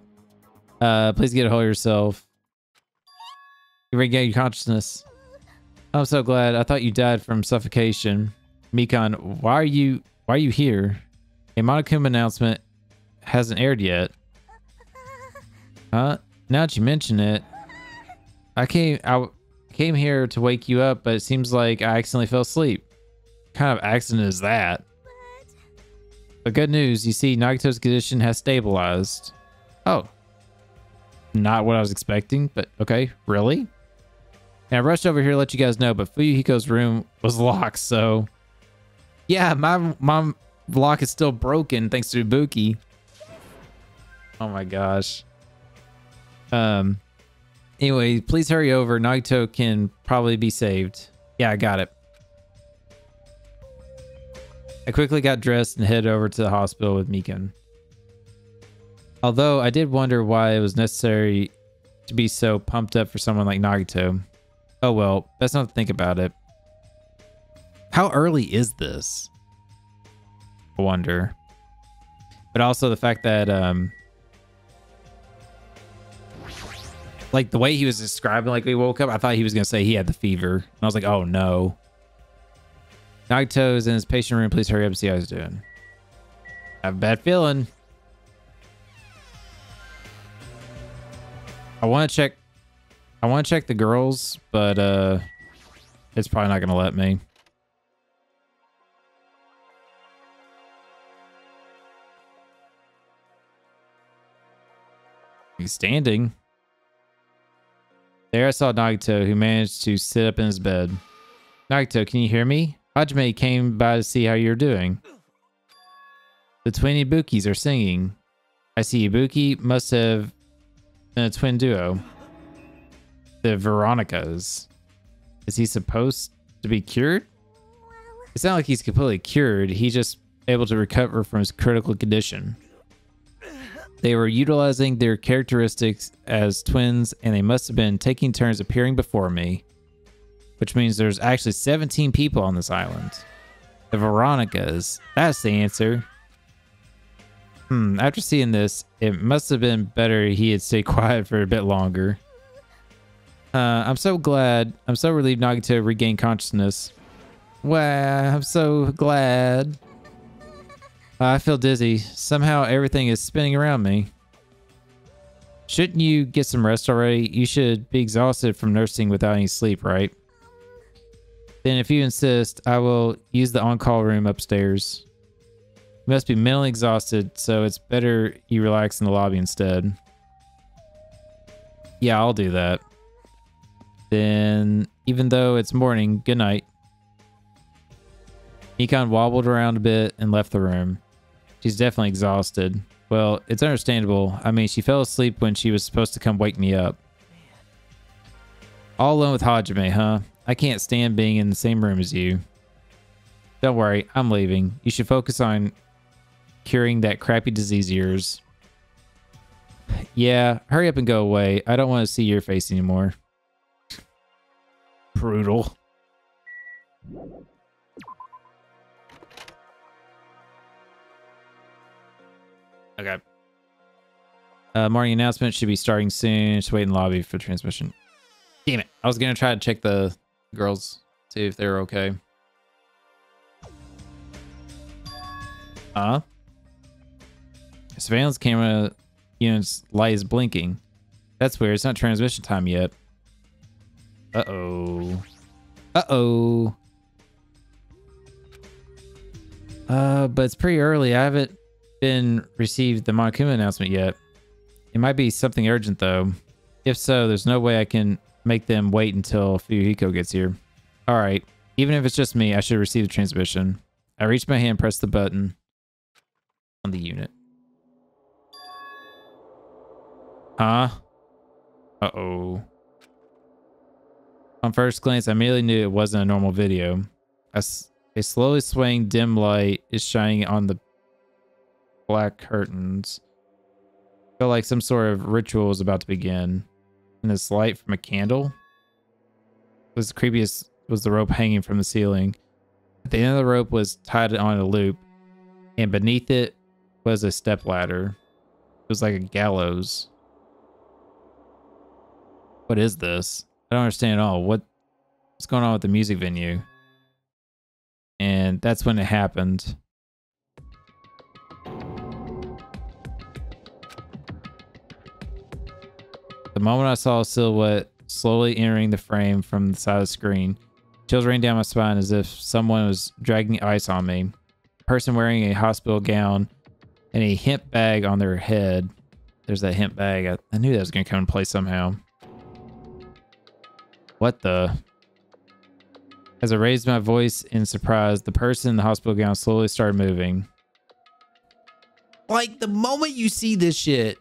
Please get a hold of yourself. You regain your consciousness. I'm so glad. I thought you died from suffocation. Mikan, why are you here? A Monokuma announcement hasn't aired yet. Huh? Now that you mention it, I came here to wake you up, but it seems like I accidentally fell asleep. What kind of accident is that? But good news, you see, Nagito's condition has stabilized. Oh. Not what I was expecting, but okay. Really? And I rushed over here to let you guys know, but Fuyuhiko's room was locked, so... Yeah, my lock is still broken thanks to Ibuki. Oh my gosh. Anyway, please hurry over. Nagito can probably be saved. Yeah, I got it. I quickly got dressed and headed over to the hospital with Mikan. Although I did wonder why it was necessary to be so pumped up for someone like Nagito. Oh well, best not to think about it. How early is this? I wonder. But also the fact that like the way he was describing like we woke up, I thought he was gonna say he had the fever. And I was like, oh no. Nagito's in his patient room. Please hurry up and see how he's doing. I have a bad feeling. I want to check the girls, but it's probably not going to let me. He's standing. There I saw Nagito, who managed to sit up in his bed. Nagito, can you hear me? Hajime came by to see how you're doing. The twin Ibukis are singing. I see Ibuki must have been a twin duo. The Veronicas. Is he supposed to be cured? It's not like he's completely cured. He's just able to recover from his critical condition. They were utilizing their characteristics as twins, and they must have been taking turns appearing before me. Which means there's actually 17 people on this island. The Veronicas. That's the answer. After seeing this, it must have been better he had stayed quiet for a bit longer. I'm so glad. I'm so relieved Nagito regained consciousness. Wow, I'm so glad. I feel dizzy. Somehow everything is spinning around me. Shouldn't you get some rest already? You should be exhausted from nursing without any sleep, right? Then if you insist, I will use the on-call room upstairs. You must be mentally exhausted, so it's better you relax in the lobby instead. Yeah, I'll do that. Then, even though it's morning, good night. Mikan wobbled around a bit and left the room. She's definitely exhausted. Well, it's understandable. I mean, she fell asleep when she was supposed to come wake me up. All alone with Hajime, huh? I can't stand being in the same room as you. Don't worry, I'm leaving. You should focus on curing that crappy disease of yours. Yeah, hurry up and go away. I don't want to see your face anymore. Brutal. Okay. Morning announcement should be starting soon. Just wait in the lobby for transmission. Damn it. I was going to try to check the girls, see if they were okay. Surveillance camera unit's light is blinking. That's weird. It's not transmission time yet. Uh-oh. Uh-oh. But it's pretty early. I haven't been received the Monokuma announcement yet. It might be something urgent though. If so, there's no way I can make them wait until Fuyuhiko gets here. Alright. Even if it's just me, I should receive the transmission. I reached my hand, pressed the button. on the unit. Huh? Uh-oh. On first glance, I immediately knew it wasn't a normal video. A slowly swaying dim light is shining on the black curtains. Felt like some sort of ritual was about to begin. And this light from a candle? Was the creepiest was the rope hanging from the ceiling. At the end of the rope was tied on a loop, and beneath it was a stepladder. It was like a gallows. What is this? I don't understand at all. What's going on with the music venue? And that's when it happened. The moment I saw a silhouette slowly entering the frame from the side of the screen, chills ran down my spine as if someone was dragging ice on me. A person wearing a hospital gown and a hemp bag on their head. There's that hemp bag. I knew that was going to come in play somehow. What the? As I raised my voice in surprise, the person in the hospital gown slowly started moving. Like, the moment you see this shit,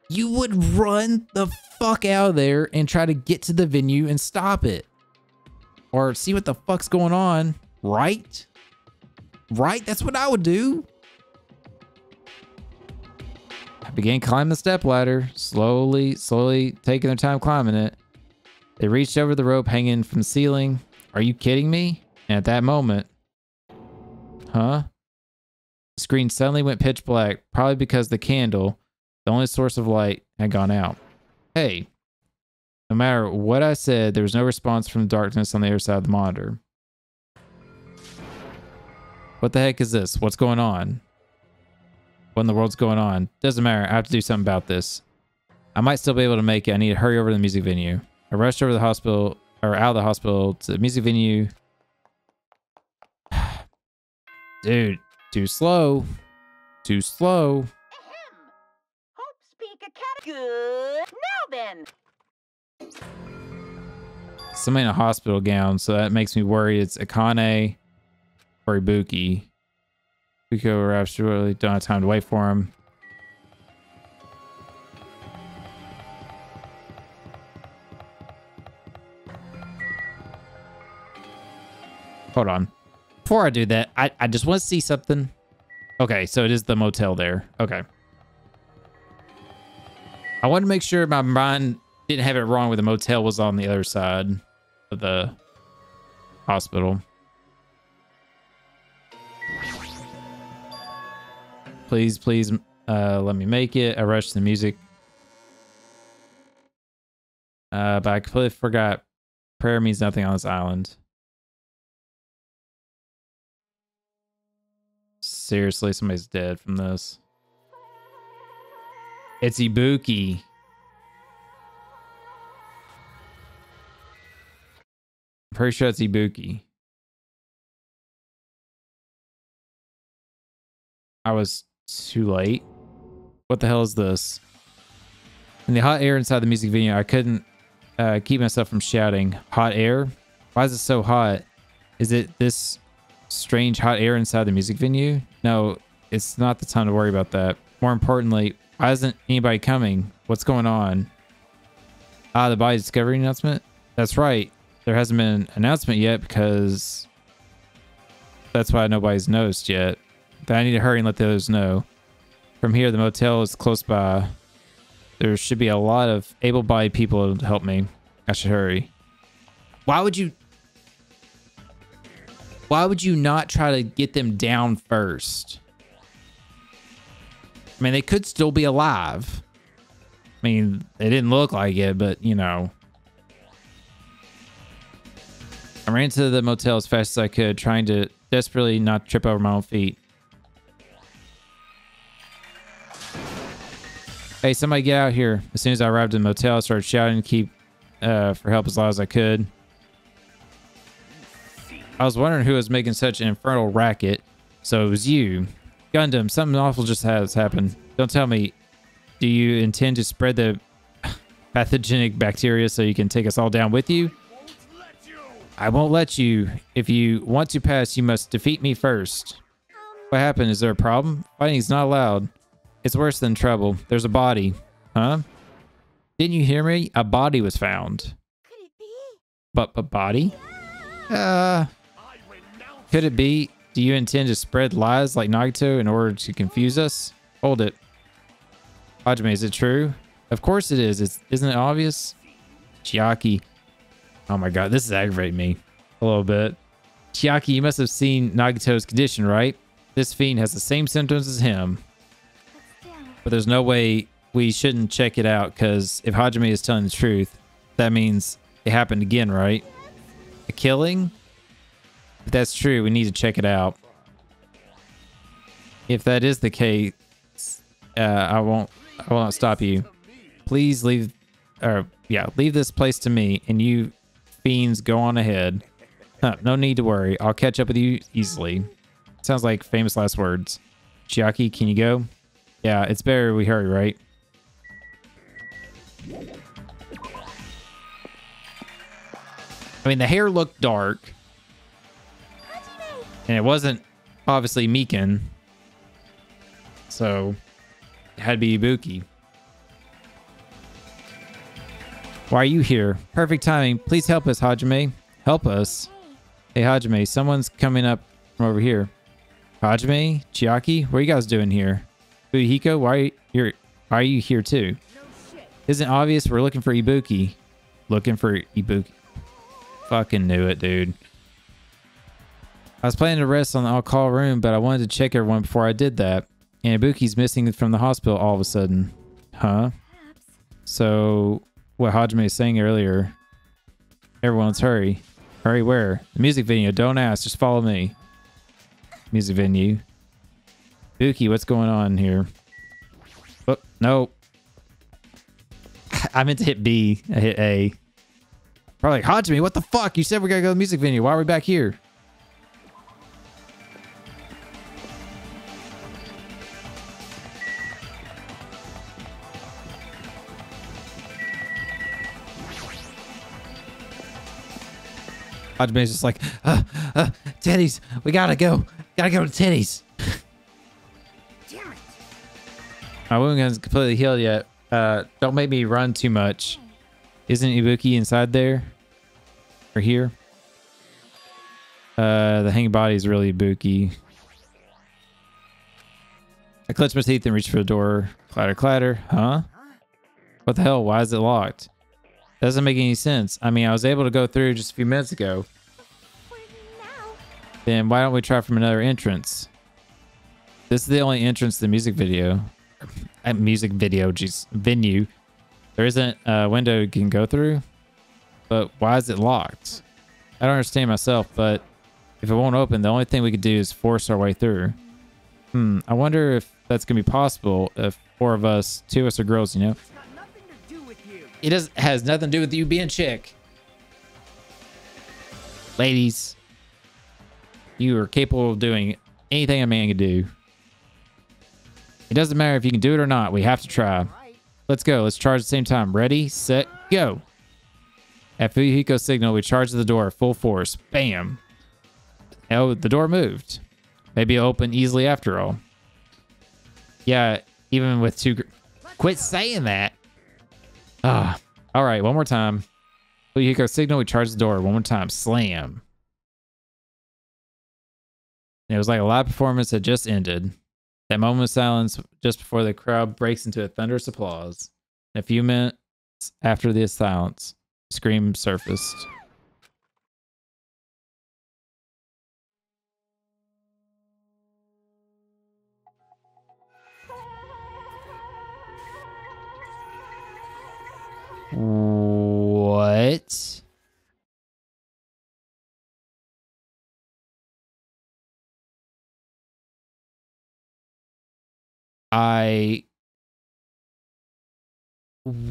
you would run the fuck out of there and try to get to the venue and stop it. Or see what the fuck's going on, right? Right? That's what I would do. I began climbing the stepladder, slowly taking their time climbing it. They reached over the rope hanging from the ceiling. Are you kidding me? And at that moment, huh? The screen suddenly went pitch black, probably because the candle, the only source of light, had gone out. Hey, no matter what I said, there was no response from the darkness on the other side of the monitor. What the heck is this? What's going on? What in the world's going on? Doesn't matter. I have to do something about this. I might still be able to make it. I need to hurry over to the music venue. I rushed over to the hospital, or out of the hospital to the music venue. Dude, too slow. Too slow. Ahem. Hope speak a cat. Good. Now then. Somebody in a hospital gown, so that makes me worry it's Akane or Ibuki. Ibuki arrives shortly. Don't have time to wait for him. Hold on. Before I do that, I just want to see something. Okay, so it is the motel there. Okay. I wanted to make sure my mind didn't have it wrong where the motel was on the other side of the hospital. Please, please, let me make it. I rushed the music. But I completely forgot prayer means nothing on this island. Seriously, somebody's dead from this. It's Ibuki. I'm pretty sure it's Ibuki. I was too late. What the hell is this? In the hot air inside the music venue, I couldn't keep myself from shouting, "Hot air? Why is it so hot? Is it this strange hot air inside the music venue? No, it's not the time to worry about that. More importantly, why isn't anybody coming? What's going on?" Ah, the body discovery announcement? That's right. There hasn't been an announcement yet because that's why nobody's noticed yet. But I need to hurry and let the others know. From here, the motel is close by. There should be a lot of able-bodied people to help me. I should hurry. Why would you not try to get them down first? I mean, they could still be alive. I mean, they didn't look like it, but, you know. I ran to the motel as fast as I could, trying to desperately not trip over my own feet. Hey, somebody get out here. As soon as I arrived in the motel, I started shouting to keep for help as loud as I could. I was wondering who was making such an infernal racket. So it was you. Gundam, something awful just has happened. Don't tell me. Do you intend to spread the pathogenic bacteria so you can take us all down with you? I won't let you. If you want to pass, you must defeat me first. What happened? Is there a problem? Fighting's not allowed. It's worse than trouble. There's a body. Huh? Didn't you hear me? A body was found. Could it be? But a body? Could it be? Do you intend to spread lies like Nagito in order to confuse us? Hold it. Hajime, is it true? Of course it is. Isn't it obvious? Chiaki. Oh my god, this is aggravating me a little bit. Chiaki, you must have seen Nagito's condition, right? This fiend has the same symptoms as him. But there's no way we shouldn't check it out, because if Hajime is telling the truth, that means it happened again, right? A killing? If that's true, we need to check it out. If that is the case, I will not stop you. Please leave this place to me, and you fiends go on ahead. No need to worry. I'll catch up with you easily. Sounds like famous last words. Chiaki, can you go? Yeah, it's better we hurry, right? I mean, the hair looked dark. And it wasn't obviously Mikan. So, it had to be Ibuki. Why are you here? Perfect timing. Please help us, Hajime. Help us? Hey, Hajime, someone's coming up from over here. Hajime? Chiaki? What are you guys doing here? Fuyuhiko, why are you here too? Isn't it obvious we're looking for Ibuki? Looking for Ibuki. Fucking knew it, dude. I was planning to rest on the all-call room, but I wanted to check everyone before I did that. And Ibuki's missing from the hospital all of a sudden. Huh? So, what Hajime was saying earlier. Everyone, let's hurry. Hurry where? The music venue. Don't ask. Just follow me. Music venue. Ibuki, what's going on here? Oh, no. I meant to hit B. I hit A. Probably like, Hajime, what the fuck? You said we gotta go to the music venue. Why are we back here? Hajime's just like, Teddy's, we gotta go. Gotta go to Teddy's. Damn it. My wound isn't completely healed yet. Don't make me run too much. Isn't Ibuki inside there? Or here? The hanging body is really Ibuki. I clench my teeth and reach for the door. Clatter, clatter. Huh? What the hell? Why is it locked? Doesn't make any sense. I mean, I was able to go through just a few minutes ago. Then why don't we try from another entrance? This is the only entrance to the music video. Venue. There isn't a window you can go through. But why is it locked? I don't understand myself, but if it won't open, the only thing we could do is force our way through. I wonder if that's going to be possible if 4 of us, 2 of us are girls, you know? It has nothing to do with you being chick. Ladies, you are capable of doing anything a man can do. It doesn't matter if you can do it or not. We have to try. Let's go. Let's charge at the same time. Ready, set, go. At Fuyuhiko's signal, we charge the door full force. Bam. Oh, the door moved. Maybe it'll open easily after all. Yeah, even with 2... Quit saying that. Ah, all right, one more time. Fuyuhiko's signal, we charge the door. One more time. Slam. And it was like a live performance that just ended. That moment of silence just before the crowd breaks into a thunderous applause. In a few minutes after this silence, a scream surfaced. What?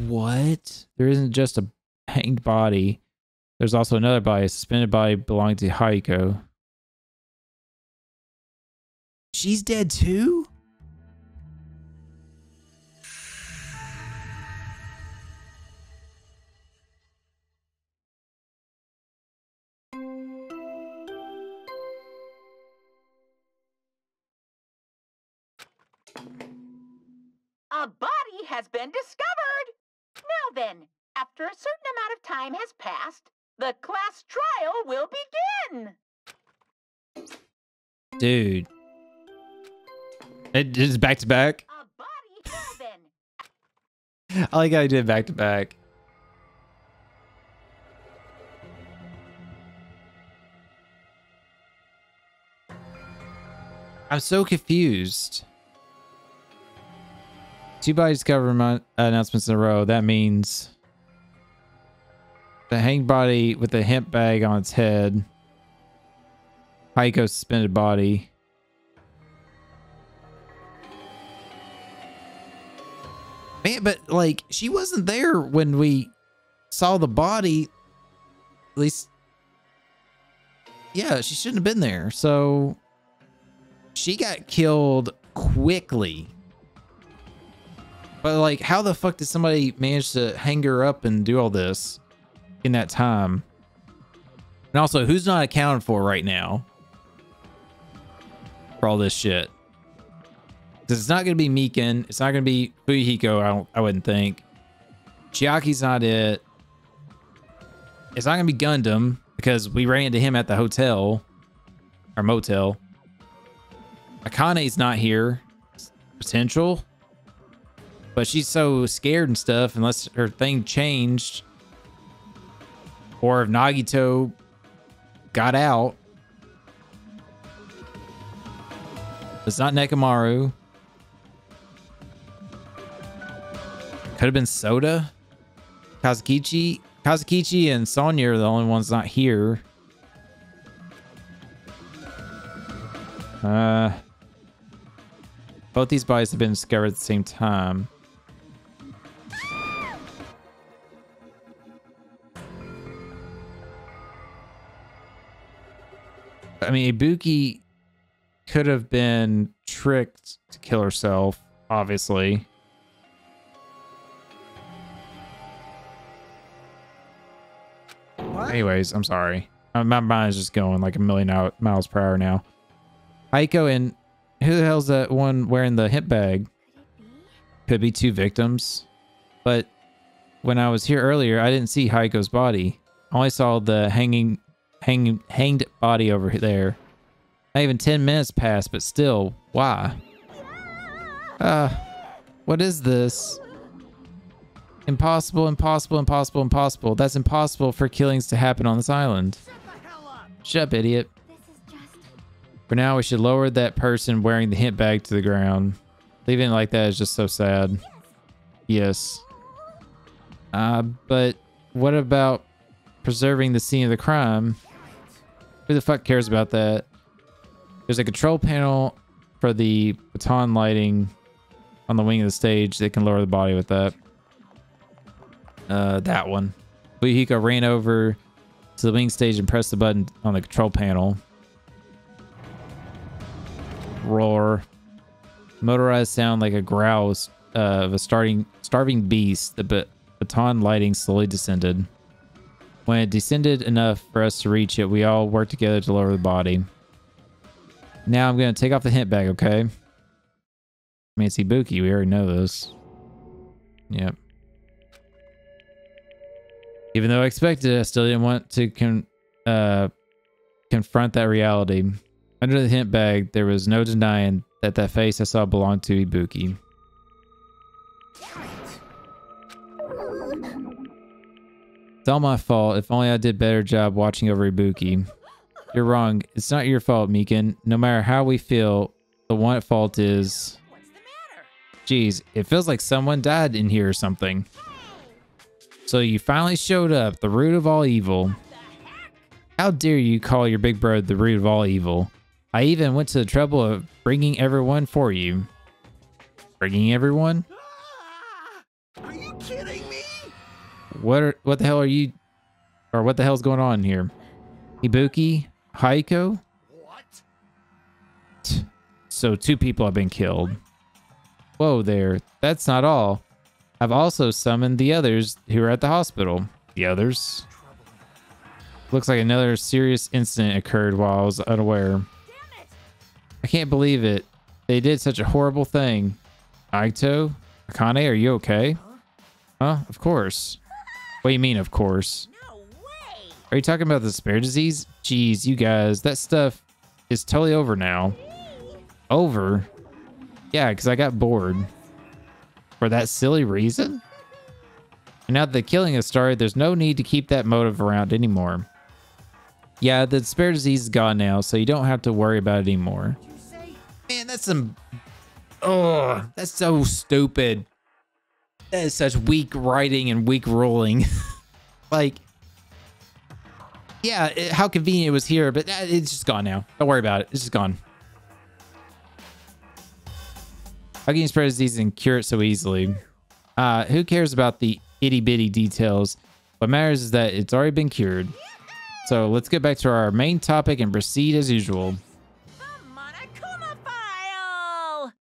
What? There isn't just a hanged body. There's also another body, a suspended body belonging to Haiko. She's dead too? A body has been discovered. Now then, after a certain amount of time has passed, the class trial will begin. Dude. It is back to back. A body now then. I like how I did back to back. I'm so confused. 2 bodies cover announcements in a row. That means the hanged body with the hemp bag on its head. Heiko's suspended body. Man, but like she wasn't there when we saw the body. At least, yeah, she shouldn't have been there. So she got killed quickly. But like, how the fuck did somebody manage to hang her up and do all this in that time? And also, who's not accounted for right now for all this shit? Because it's not going to be Mikan. It's not going to be Fuyuhiko, I wouldn't think. Chiaki's not it. It's not going to be Gundam, because we ran into him at the hotel. Or motel. Akane's not here. Potential. But she's so scared and stuff, unless her thing changed. Or if Nagito got out. It's not Nekomaru. Could have been Soda. Kazukichi. Kazukichi and Sonya are the only ones not here. Both these bodies have been discovered at the same time. I mean, Ibuki could have been tricked to kill herself, obviously. What? Anyways, I'm sorry. My mind is just going like a million miles per hour now. Aiko and who the hell's that one wearing the hip bag? Could be 2 victims. But when I was here earlier, I didn't see Heiko's body. I only saw the hanged body over there. Not even 10 minutes passed, but still, why? What is this? Impossible, impossible, impossible, impossible. That's impossible for killings to happen on this island. Shut up, idiot. For now, we should lower that person wearing the hint bag to the ground. Leaving it like that is just so sad. Yes. But what about preserving the scene of the crime? Who the fuck cares about that? There's a control panel for the baton lighting on the wing of the stage. They can lower the body with that. That one. Fuyuhiko ran over to the wing stage and pressed the button on the control panel. Roar. Motorized sound like a growl of a starving beast. The baton lighting slowly descended. When it descended enough for us to reach it, we all worked together to lower the body. Now I'm going to take off the hint bag, okay? I mean, it's Ibuki. We already know this. Yep. Even though I expected it, I still didn't want to confront that reality. Under the hint bag, there was no denying that face I saw belonged to Ibuki. It's all my fault. If only I did a better job watching over Ibuki. You're wrong. It's not your fault, Mikan. No matter how we feel, the one at fault is... What's the matter? Geez, it feels like someone died in here or something. So you finally showed up, the root of all evil. How dare you call your big brother the root of all evil? I even went to the trouble of bringing everyone for you. Bringing everyone? Are you kidding me? What the hell are you... Or what the hell's going on here? Ibuki? Heiko? What? So 2 people have been killed. Whoa there. That's not all. I've also summoned the others who are at the hospital. The others? Looks like another serious incident occurred while I was unaware. I can't believe it. They did such a horrible thing. Aito? Akane, are you okay? Huh? Of course. What do you mean, of course? No way! Are you talking about the spare disease? Jeez, you guys, that stuff is totally over now. Over? Yeah, because I got bored. For that silly reason? And now that the killing has started, there's no need to keep that motive around anymore. Yeah, the spare disease is gone now, so you don't have to worry about it anymore. Man, that's some... Oh, that's so stupid. That is such weak writing and weak ruling. Like, yeah, how convenient it was here, but it's just gone now. Don't worry about it. It's just gone. How can you spread disease and cure it so easily? Who cares about the itty bitty details? What matters is that it's already been cured. So let's get back to our main topic and proceed as usual. The Monokuma file!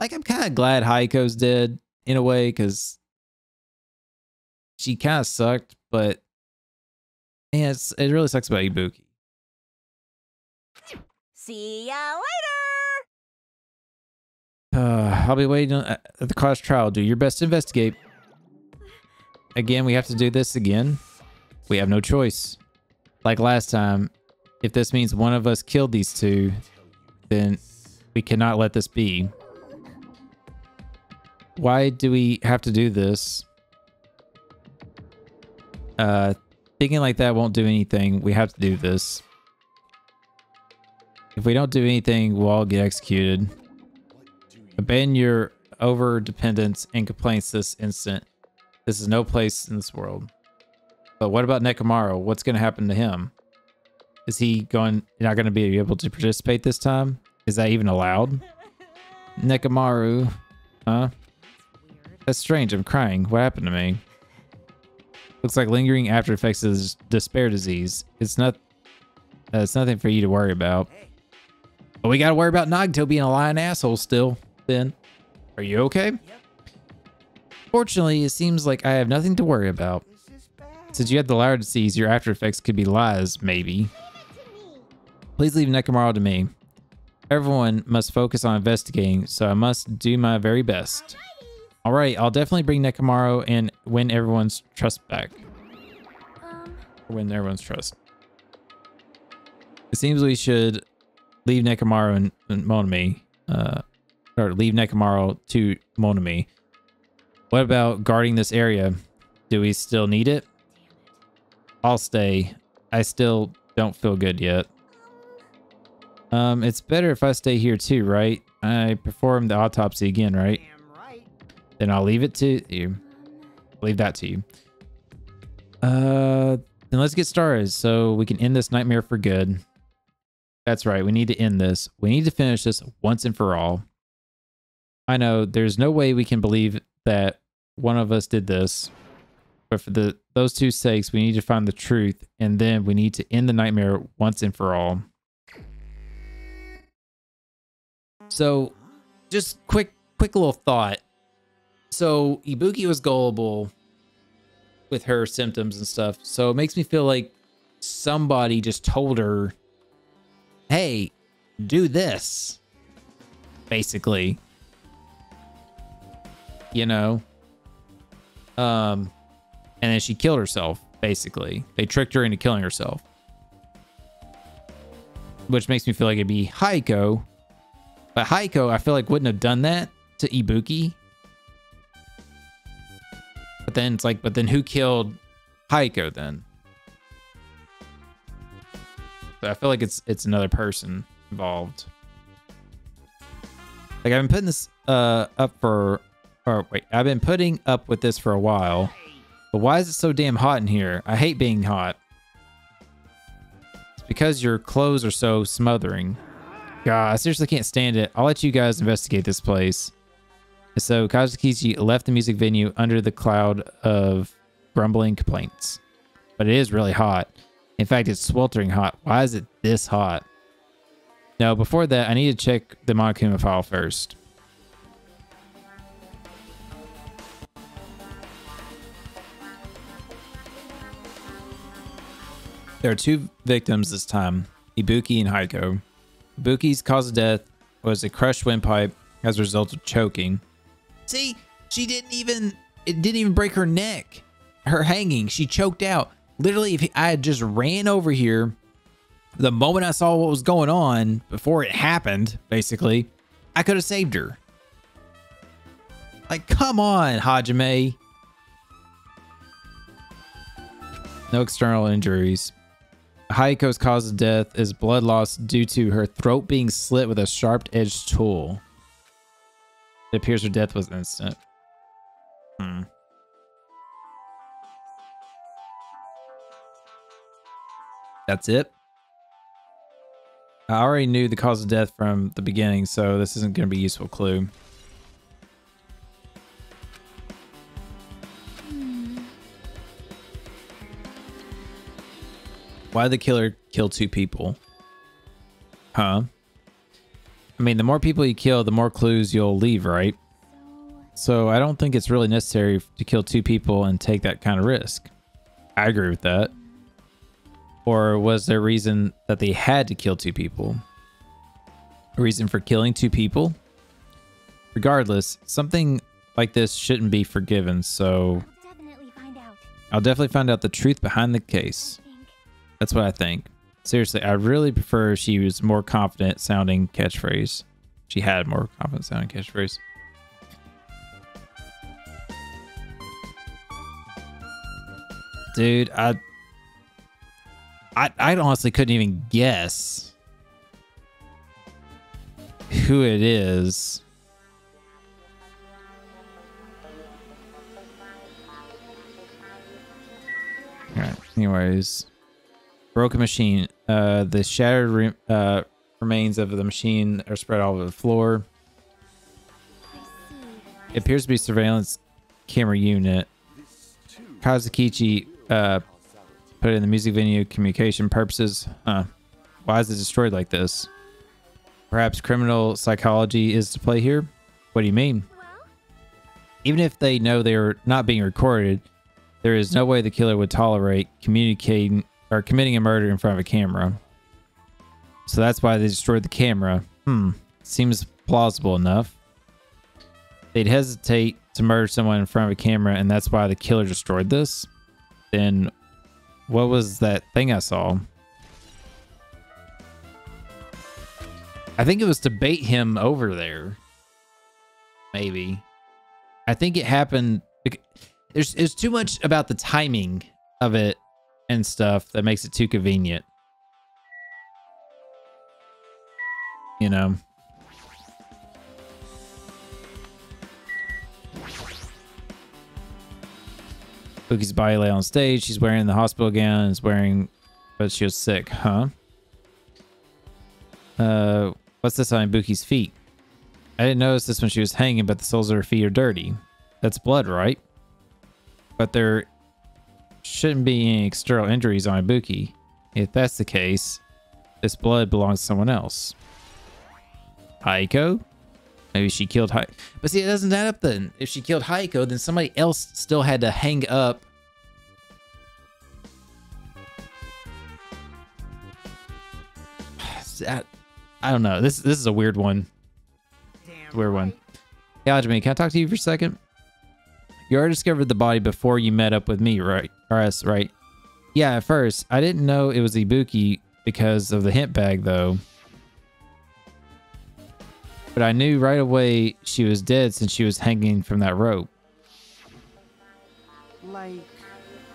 Like, I'm kind of glad Haiko's dead in a way, because she kind of sucked, but man, it really sucks about Ibuki. See ya later! I'll be waiting at the cause trial. Do your best to investigate. Again, we have to do this again. We have no choice. Like last time, if this means one of us killed these two, then we cannot let this be. Why do we have to do this? Thinking like that won't do anything. We have to do this. If we don't do anything, we'll all get executed. Abandon your over-dependence and complaints this instant. This is no place in this world. But what about Nekomaru? What's going to happen to him? Is he not going to be able to participate this time? Is that even allowed? Nekomaru, huh? That's strange. I'm crying. What happened to me? Looks like lingering after effects of despair disease. It's nothing for you to worry about. But we got to worry about Nagito being a lying asshole still. Then, are you okay? Fortunately, it seems like I have nothing to worry about. Since you had the latter disease, your after effects could be lies, maybe. Please leave Nekomaru to me. Everyone must focus on investigating, so I must do my very best. Alright, I'll definitely bring Nekomaru and win everyone's trust back. Win everyone's trust. It seems we should leave Nekomaru and Monami. Or leave Nekomaru to Monami. What about guarding this area? Do we still need it? I'll stay. I still don't feel good yet. It's better if I stay here too, right? I performed the autopsy again, right? Then I'll leave it to you. Leave that to you. Then let's get started so we can end this nightmare for good. That's right. We need to end this. We need to finish this once and for all. I know there's no way we can believe that one of us did this, but for those two sakes, we need to find the truth, and then we need to end the nightmare once and for all. So, just quick little thought. So, Ibuki was gullible with her symptoms and stuff, so it makes me feel like somebody just told her, hey, do this, basically. You know? And then she killed herself, basically. They tricked her into killing herself. Which makes me feel like it'd be Haiko. But Haiko, I feel like, wouldn't have done that to Ibuki. But then it's like, but then who killed Haiko then? So I feel like it's another person involved. Like, I've been putting this I've been putting up with this for a while. But why is it so damn hot in here? I hate being hot. It's because your clothes are so smothering. God, I seriously can't stand it. I'll let you guys investigate this place. And so Kazukichi left the music venue under the cloud of grumbling complaints. But it is really hot. In fact, it's sweltering hot. Why is it this hot? No, before that, I need to check the Monokuma file first. There are two victims this time, Ibuki and Haiko. Buki's cause of death was a crushed windpipe as a result of choking. See, it didn't even break her neck. Her hanging, she choked out. Literally, if I had just ran over here the moment I saw what was going on before it happened, basically, I could have saved her. Like, come on, Hajime. No external injuries. Haiko's cause of death is blood loss due to her throat being slit with a sharp-edged tool. It appears her death was instant. That's it. I already knew the cause of death from the beginning, so this isn't going to be a useful clue. Why did the killer kill 2 people? Huh? I mean, the more people you kill, the more clues you'll leave, right? So I don't think it's really necessary to kill 2 people and take that kind of risk. I agree with that. Or was there a reason that they had to kill 2 people? A reason for killing 2 people? Regardless, something like this shouldn't be forgiven, so I'll definitely find out the truth behind the case. That's what I think. Seriously, I really prefer she was more confident sounding catchphrase. She had more confident sounding catchphrase. Dude, I honestly couldn't even guess who it is. Alright, anyways. Broken machine. The shattered remains of the machine are spread all over the floor. It appears to be surveillance camera unit. Kazukichi put it in the music venue communication purposes. Huh. Why is it destroyed like this? Perhaps criminal psychology is to play here? What do you mean? Even if they know they are not being recorded, there is no way the killer would tolerate communicating or committing a murder in front of a camera. So that's why they destroyed the camera. Seems plausible enough. They'd hesitate to murder someone in front of a camera, and that's why the killer destroyed this. Then what was that thing I saw? I think it was to bait him over there. Maybe. I think it happened. There's too much about the timing of it and stuff that makes it too convenient. You know. Bookie's body lay on stage. She's wearing the hospital gown and is wearing, but she was sick, huh? What's this on Bookie's feet? I didn't notice this when she was hanging, but the soles of her feet are dirty. That's blood, right? But there shouldn't be any external injuries on Ibuki. If that's the case, this blood belongs to someone else. Haiko? Maybe she killed Haiko. But see, it doesn't add up then. If she killed Haiko, then somebody else still had to hang up. I don't know. This is a weird one. Weird one. Hey, Hajime, can I talk to you for a second? You already discovered the body before you met up with me, right? Or us, right? Yeah, at first. I didn't know it was Ibuki because of the hint bag, though. But I knew right away she was dead since she was hanging from that rope.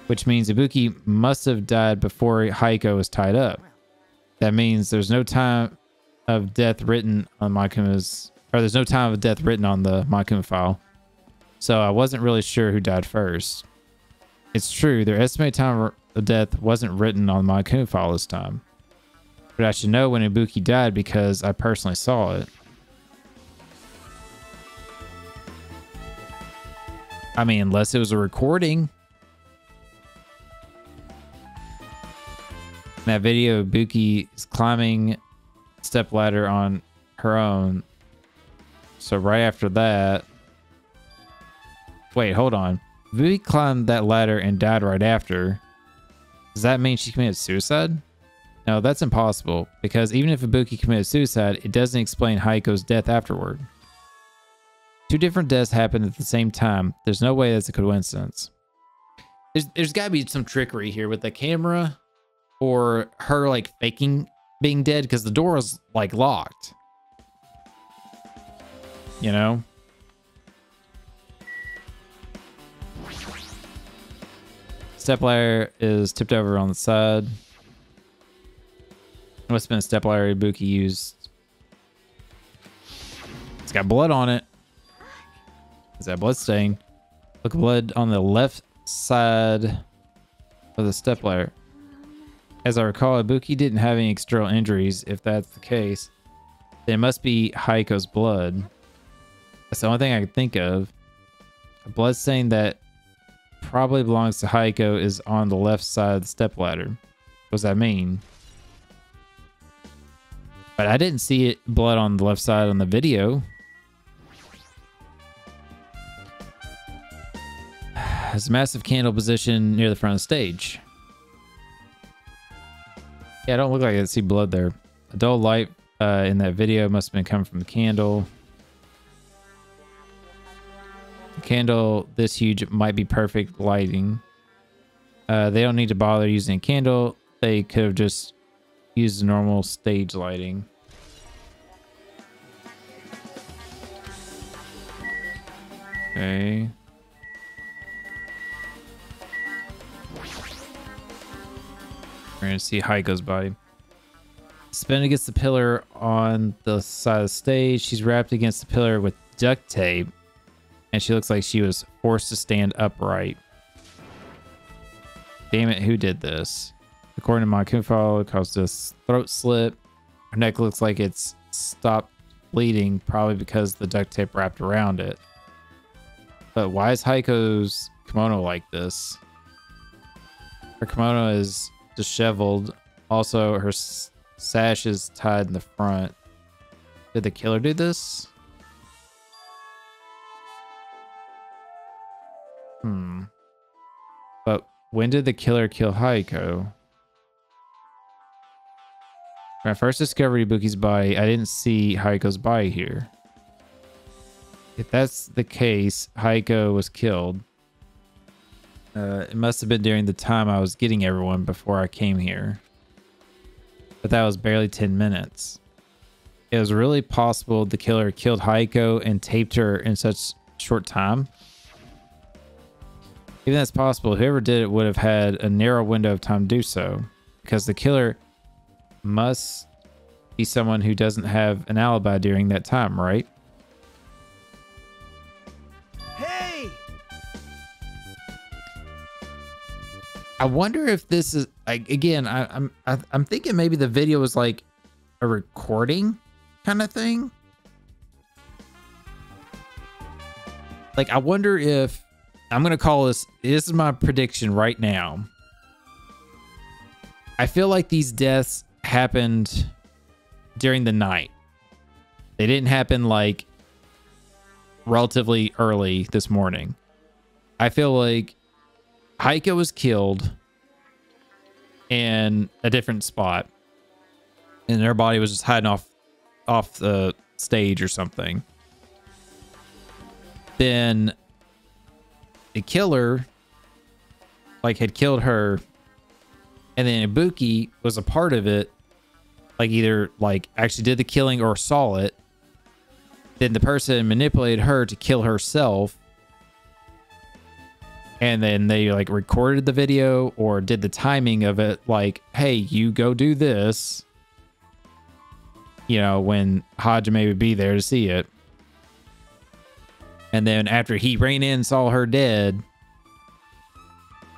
Which means Ibuki must have died before Haiko was tied up. That means there's no time of death written on Makuma's... Or there's no time of death written on the Makuma file. So I wasn't really sure who died first. It's true, their estimated time of death wasn't written on the Makuma file this time. But I should know when Ibuki died because I personally saw it. I mean, unless it was a recording. In that video, Ibuki is climbing stepladder on her own. So right after that... Wait, hold on. Ibuki climbed that ladder and died right after. Does that mean she committed suicide? No, that's impossible, because even if Ibuki committed suicide, it doesn't explain Haiko's death afterward. Two different deaths happened at the same time. There's no way that's a coincidence. There's got to be some trickery here with the camera, or her like faking being dead, because the door was like locked. You know? Stepladder is tipped over on the side. Must have been a stepladder Ibuki used. It's got blood on it. Is that blood stain? Look, blood on the left side of the stepladder. As I recall, Ibuki didn't have any external injuries. If that's the case, then it must be Haiko's blood. That's the only thing I can think of. A blood stain that probably belongs to Haiko is on the left side of the stepladder. What does that mean? But I didn't see it blood on the left side on the video. There's a massive candle position near the front of the stage. Yeah, I don't look like I see blood there. A dull light in that video must have been coming from the candle. A candle this huge might be perfect lighting. They don't need to bother using a candle. They could have just used normal stage lighting. Okay. We're gonna see Haiko's body. Spin against the pillar on the side of the stage. She's wrapped against the pillar with duct tape, and she looks like she was forced to stand upright. Damn it, who did this? According to my Kunfo, it caused a throat slit. Her neck looks like it's stopped bleeding, probably because the duct tape wrapped around it. But why is Haiko's kimono like this? Her kimono is disheveled. Also, her sash is tied in the front. Did the killer do this? But when did the killer kill Haiko? When I first discovered Ibuki's body, I didn't see Haiko's body here. If that's the case, Haiko was killed. It must have been during the time I was getting everyone before I came here. But that was barely 10 minutes. It was really possible the killer killed Haiko and taped her in such short time. Even that's possible, whoever did it would have had a narrow window of time to do so, because the killer must be someone who doesn't have an alibi during that time, right? Hey! I wonder if this is like, again, I'm thinking maybe the video was like a recording kind of thing. Like, I wonder if I'm gonna call this is my prediction right now. I feel like these deaths happened during the night. They didn't happen like relatively early this morning. I feel like Haiko was killed in a different spot, and their body was just hiding off the stage or something. Then the killer like had killed her, and then Ibuki was a part of it, like either like actually did the killing or saw it. Then the person manipulated her to kill herself, and then they like recorded the video or did the timing of it, like, hey, you go do this, you know, when Hajime would be there to see it. And then after he ran in, saw her dead,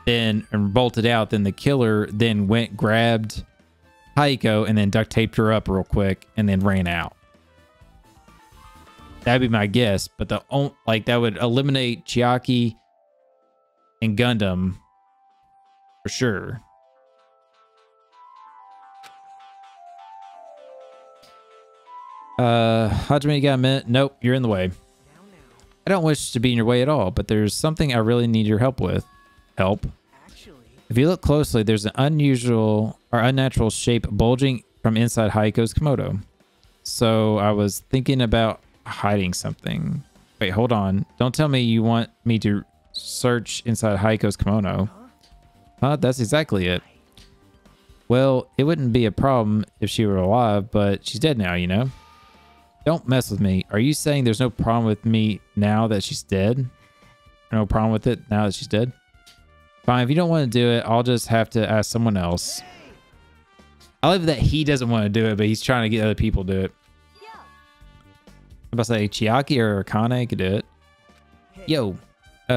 then and bolted out, then the killer then went, grabbed Haiko, and then duct taped her up real quick, and then ran out. That'd be my guess, but like that would eliminate Chiaki and Gundam for sure. Hajime, you got a minute? Nope, you're in the way. I don't wish to be in your way at all, but there's something I really need your help with. Help? Actually, If If you look closely, there's an unusual or unnatural shape bulging from inside Haiko's kimono. So I was thinking about hiding something. Wait, hold on. Don't tell me you want me to search inside Haiko's kimono. Huh? That's exactly it. Well, it wouldn't be a problem if she were alive, but she's dead now, you know? Don't mess with me. Are you saying there's no problem with me now that she's dead? No problem with it now that she's dead? Fine, if you don't want to do it, I'll just have to ask someone else. I love that he doesn't want to do it, but he's trying to get other people to do it. I'm about to say Chiaki or Akane could do it. Yo,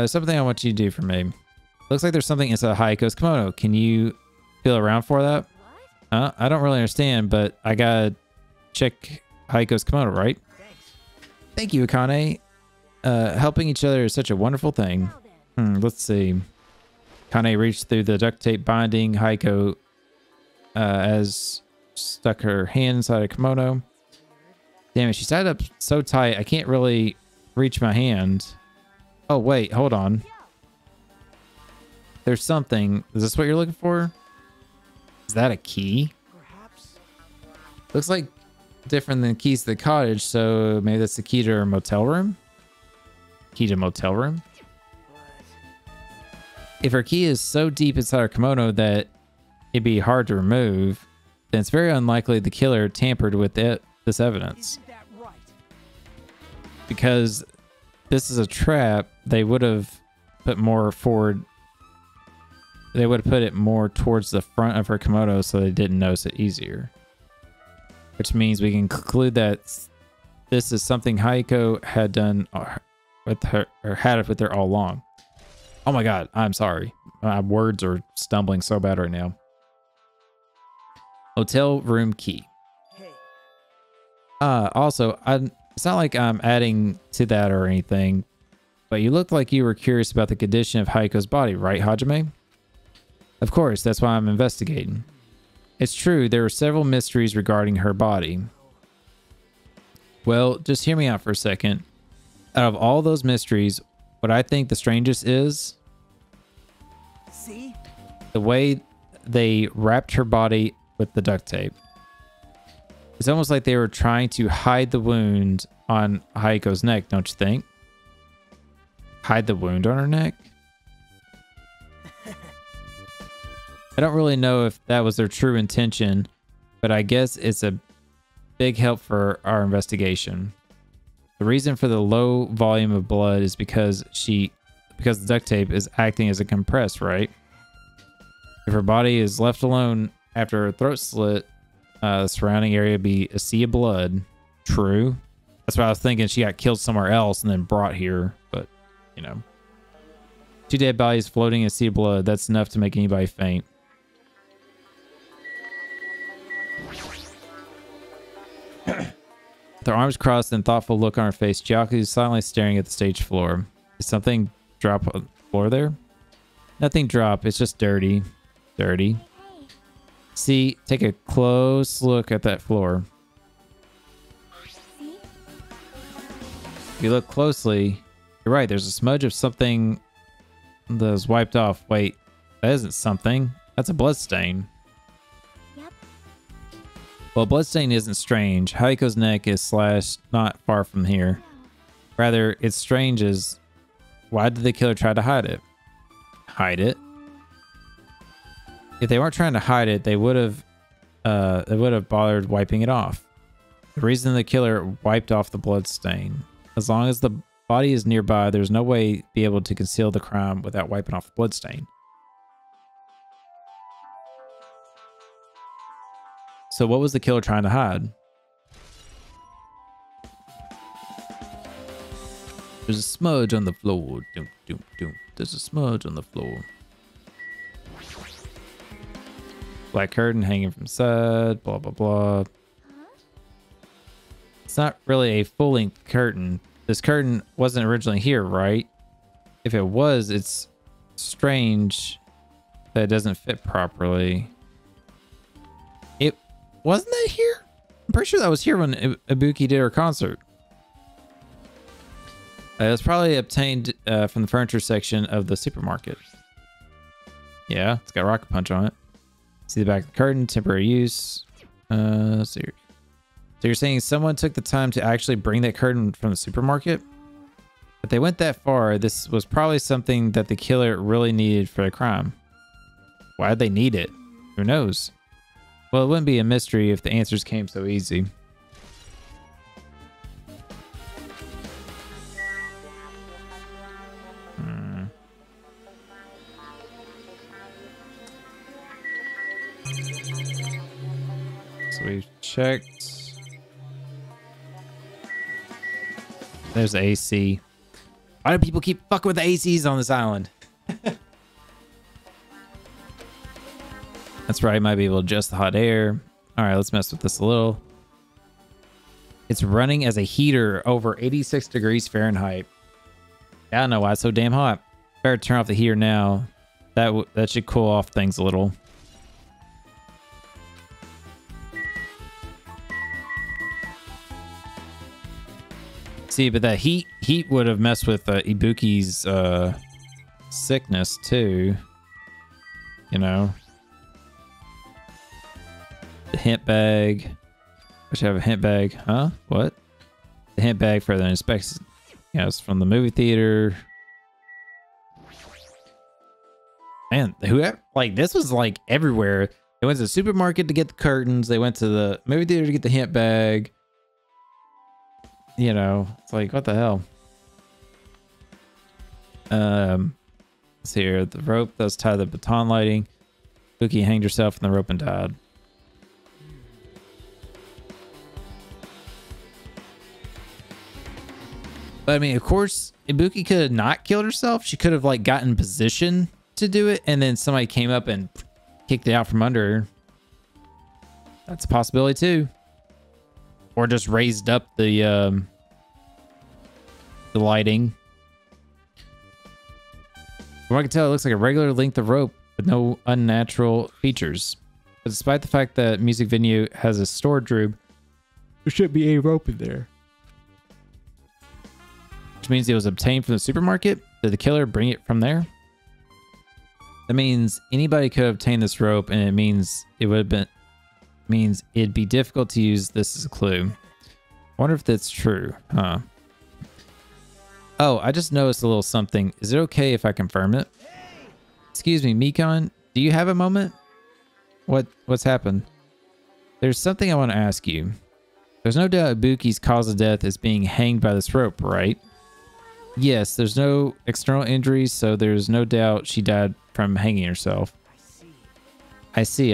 something I want you to do for me. Looks like there's something inside Haiko's kimono. Can you feel around for that? I don't really understand, but I gotta check Haiko's kimono, right? Thank you, Akane. Helping each other is such a wonderful thing. Let's see. Akane reached through the duct tape binding Haiko as stuck her hand inside a kimono. Damn it, she's tied up so tight, I can't really reach my hand. Oh, wait, hold on. There's something. Is this what you're looking for? Is that a key? Looks like different than keys to the cottage, so maybe that's the key to her motel room? Key to motel room? If her key is so deep inside her kimono that it'd be hard to remove, then it's very unlikely the killer tampered with this evidence. Because this is a trap, they would have put more forward. They would have put it more towards the front of her kimono so they didn't notice it easier. Which means we can conclude that this is something Haiko had done with her, or had it with her all along. Oh my god, I'm sorry. My words are stumbling so bad right now. Hotel room key. Also, it's not like I'm adding to that or anything, but you looked like you were curious about the condition of Haiko's body, right, Hajime? Of course, that's why I'm investigating. It's true, there were several mysteries regarding her body. Well, just hear me out for a second. Out of all those mysteries, what I think the strangest is the way they wrapped her body with the duct tape. It's almost like they were trying to hide the wound on Haiko's neck, don't you think? Hide the wound on her neck? I don't really know if that was their true intention, but I guess it's a big help for our investigation. The reason for the low volume of blood is because the duct tape is acting as a compress, right? If her body is left alone after her throat slit, the surrounding area would be a sea of blood. True. That's what I was thinking. She got killed somewhere else and then brought here, but you know. Two dead bodies floating in a sea of blood, that's enough to make anybody faint. With her arms crossed and thoughtful look on her face, Chiaki is silently staring at the stage floor. Is something drop on the floor there? Nothing drop, it's just dirty. Dirty. See, take a close look at that floor. If you look closely, you're right, there's a smudge of something that was wiped off. Wait, that isn't something. That's a blood stain. Well, bloodstain isn't strange. Haiko's neck is slashed not far from here. Rather, it's strange as why did the killer try to hide it? Hide it? If they weren't trying to hide it, they would have bothered wiping it off. The reason the killer wiped off the blood stain. As long as the body is nearby, there's no way to be able to conceal the crime without wiping off the blood stain. So what was the killer trying to hide? There's a smudge on the floor. Doom, doom, doom. There's a smudge on the floor. Black curtain hanging from side. Blah, blah, blah. It's not really a full-length curtain. This curtain wasn't originally here, right? If it was, it's strange that it doesn't fit properly. Wasn't that here? I'm pretty sure that was here when Ibuki did her concert. It was probably obtained from the furniture section of the supermarket. Yeah, it's got rocket punch on it. See the back of the curtain, temporary use. Let's see here. So you're saying someone took the time to actually bring that curtain from the supermarket? If they went that far, this was probably something that the killer really needed for the crime. Why'd they need it? Who knows? Well, it wouldn't be a mystery if the answers came so easy. So we've checked. There's the AC. Why do people keep fucking with the ACs on this island? That's right. I might be able to adjust the hot air. All right, let's mess with this a little. It's running as a heater over 86 degrees Fahrenheit. I don't know why it's so damn hot. Better turn off the heater now. That should cool off things a little. See, but that heat would have messed with Ibuki's sickness too. You know, the hint bag. I should have a hint bag, huh? What? The hint bag for the inspection. You know, it's from the movie theater. Man, whoever, like, this was like everywhere. They went to the supermarket to get the curtains. They went to the movie theater to get the hint bag. You know, it's like, what the hell? Let's see here. The rope that's tied to the baton lighting. Ibuki hanged herself on the rope and died. But I mean, of course, Ibuki could have not killed herself. She could have like gotten in position to do it, and then somebody came up and kicked it out from under her. That's a possibility too. Or just raised up the lighting. From what I can tell, it looks like a regular length of rope with no unnatural features. But despite the fact that music venue has a storage room, there should be a rope in there. Which means it was obtained from the supermarket. Did the killer bring it from there? That means anybody could obtain this rope, and it means it would have been means it'd be difficult to use this as a clue. Wonder if that's true, huh? Oh, I just noticed a little something. Is it okay if I confirm it? Excuse me, Mikon, do you have a moment? What's happened? There's something I want to ask you. There's no doubt Ibuki's cause of death is being hanged by this rope, right? Yes, there's no external injuries, so there's no doubt she died from hanging herself. I see.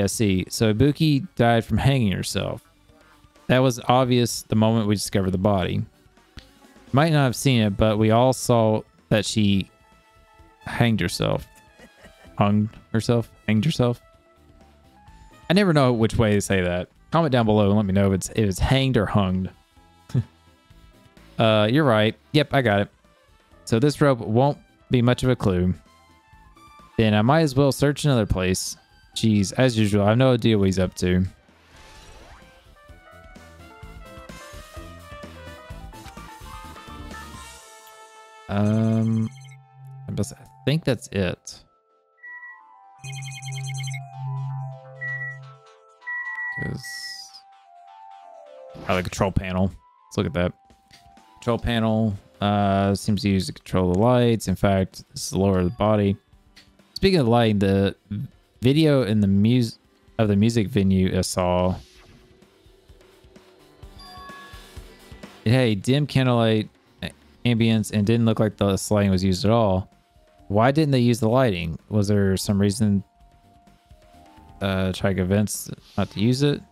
So Ibuki died from hanging herself. That was obvious the moment we discovered the body. Might not have seen it, but we all saw that she hanged herself. Hanged herself? I never know which way to say that. Comment down below and let me know if it's hanged or hunged. You're right. Yep, I got it. So this rope won't be much of a clue. Then I might as well search another place. Jeez, as usual, I have no idea what he's up to. I think that's it. Because the control panel. Let's look at that. Control panel seems to use to control the lights. In fact, this is the lower of the body. Speaking of lighting, the video in the music venue I saw. It had a dim candlelight ambience and didn't look like the lighting was used at all. Why didn't they use the lighting? Was there some reason try to convince not to use it?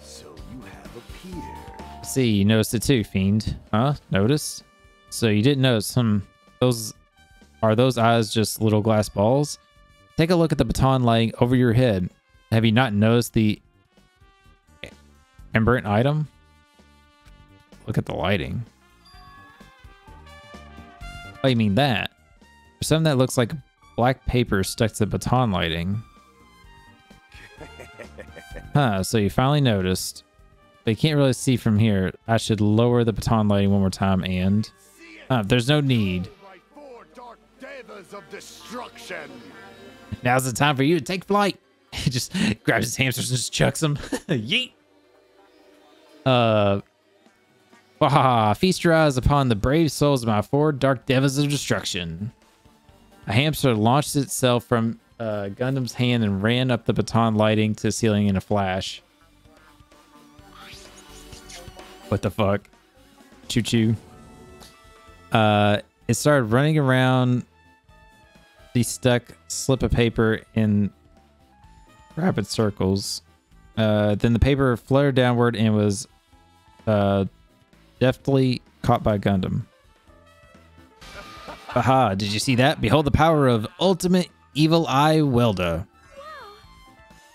So you have appeared. See, you noticed it too, Fiend. Huh? Notice? So you didn't notice those eyes just little glass balls? Take a look at the baton lying over your head. Have you not noticed the aberrant item? Look at the lighting. Oh, you mean that? There's something that looks like black paper stuck to the baton lighting. Huh, so you finally noticed. But you can't really see from here. I should lower the baton lighting one more time and... there's no need. Feathers of destruction. Now's the time for you to take flight. He just grabs his hamsters and just chucks them. Yeet. Feast your eyes upon the brave souls of my 4 dark devils of destruction. A hamster launched itself from Gundam's hand and ran up the baton lighting to the ceiling in a flash. What the fuck? Choo choo. It started running around the stuck slip of paper in rapid circles. Then the paper fluttered downward and was deftly caught by Gundam. Aha, did you see that? Behold the power of Ultimate Evil Eye Welda.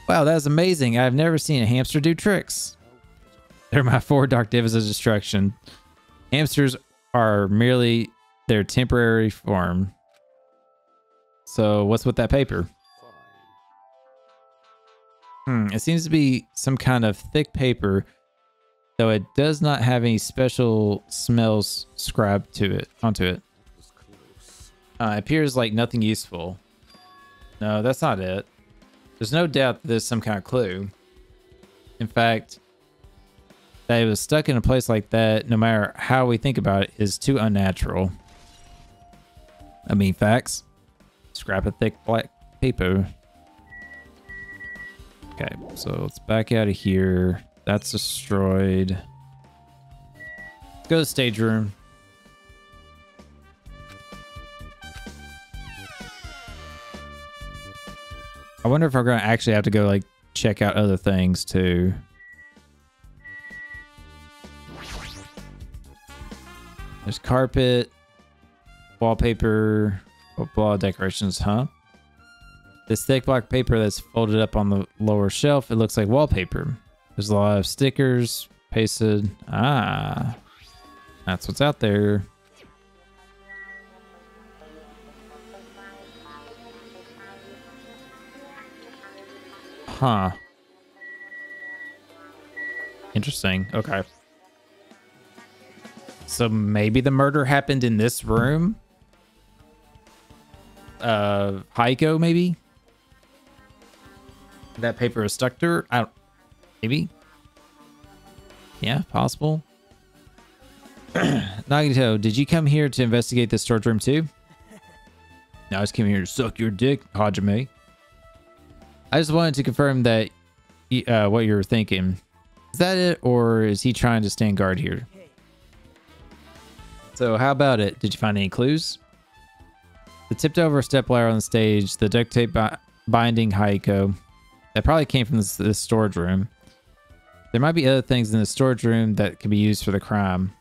Wow, that was amazing. I've never seen a hamster do tricks. They're my 4 dark devils of destruction. Hamsters are merely their temporary form. So what's with that paper? It seems to be some kind of thick paper, though it does not have any special smells scribed onto it. It appears like nothing useful. No, that's not it. There's no doubt that there's some kind of clue. In fact, that it was stuck in a place like that, no matter how we think about it, is too unnatural. I mean, facts. Scrap of thick black paper. Okay, so let's back out of here. That's destroyed. Let's go to the stage room. I wonder if we're going to actually have to go, like, check out other things, too. There's carpet, wallpaper, blah, decorations, huh? This thick black paper that's folded up on the lower shelf, it looks like wallpaper. There's a lot of stickers pasted. Ah, that's what's out there. Huh. Interesting. Okay. So maybe the murder happened in this room? Heiko, maybe? That paper is stuck to her? I don't... Maybe? Yeah, possible. Nagito, did you come here to investigate this storage room too? No, I just came here to suck your dick, Hajime. I just wanted to confirm that what you were thinking. Is that it, or is he trying to stand guard here? So how about it? Did you find any clues? The tipped over stepladder on the stage, the duct tape binding Heiko. That probably came from this storage room. There might be other things in the storage room that could be used for the crime.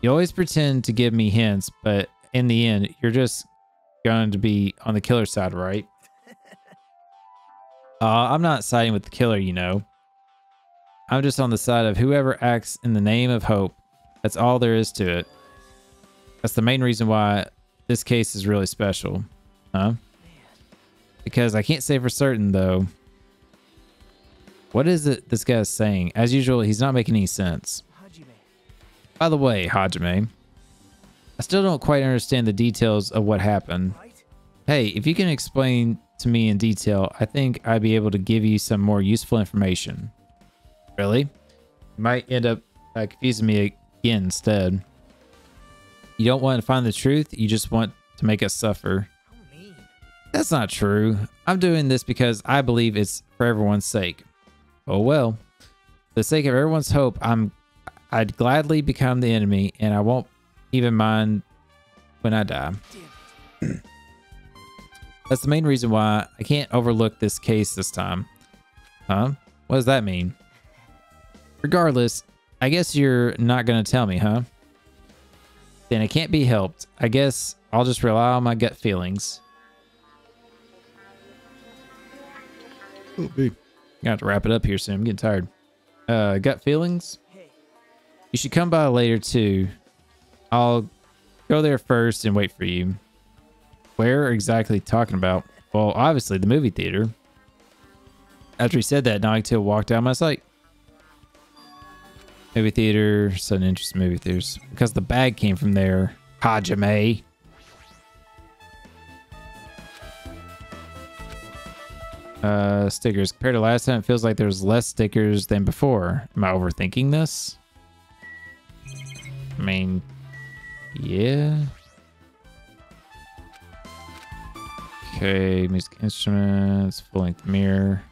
You always pretend to give me hints, but in the end, you're just going to be on the killer's side, right? I'm not siding with the killer, you know. I'm just on the side of whoever acts in the name of hope. That's all there is to it. That's the main reason why this case is really special. Huh? Because I can't say for certain, though. What is it this guy's saying? As usual, he's not making any sense. By the way, Hajime, I still don't quite understand the details of what happened. Hey, if you can explain to me in detail, I think I'd be able to give you some more useful information. Really? You might end up confusing me again instead. You don't want to find the truth, you just want to make us suffer. That's not true. I'm doing this because I believe it's for everyone's sake. Oh well. For the sake of everyone's hope, I'd gladly become the enemy, and I won't even mind when I die. That's the main reason why I can't overlook this case this time. Huh? What does that mean? Regardless, I guess you're not going to tell me, huh? Then it can't be helped. I guess I'll just rely on my gut feelings. Oh, babe. I have to wrap it up here soon. I'm getting tired. Gut feelings? You should come by later too. I'll go there first and wait for you. Where exactly talking about? Well, obviously the movie theater. After he said that, Nagito walked out of my sight. Movie theater, sudden interest in movie theaters. Because the bag came from there. Hajime. Stickers. Compared to last time, it feels like there's less stickers than before. Am I overthinking this? I mean, yeah. Okay, music instruments, full-length mirror.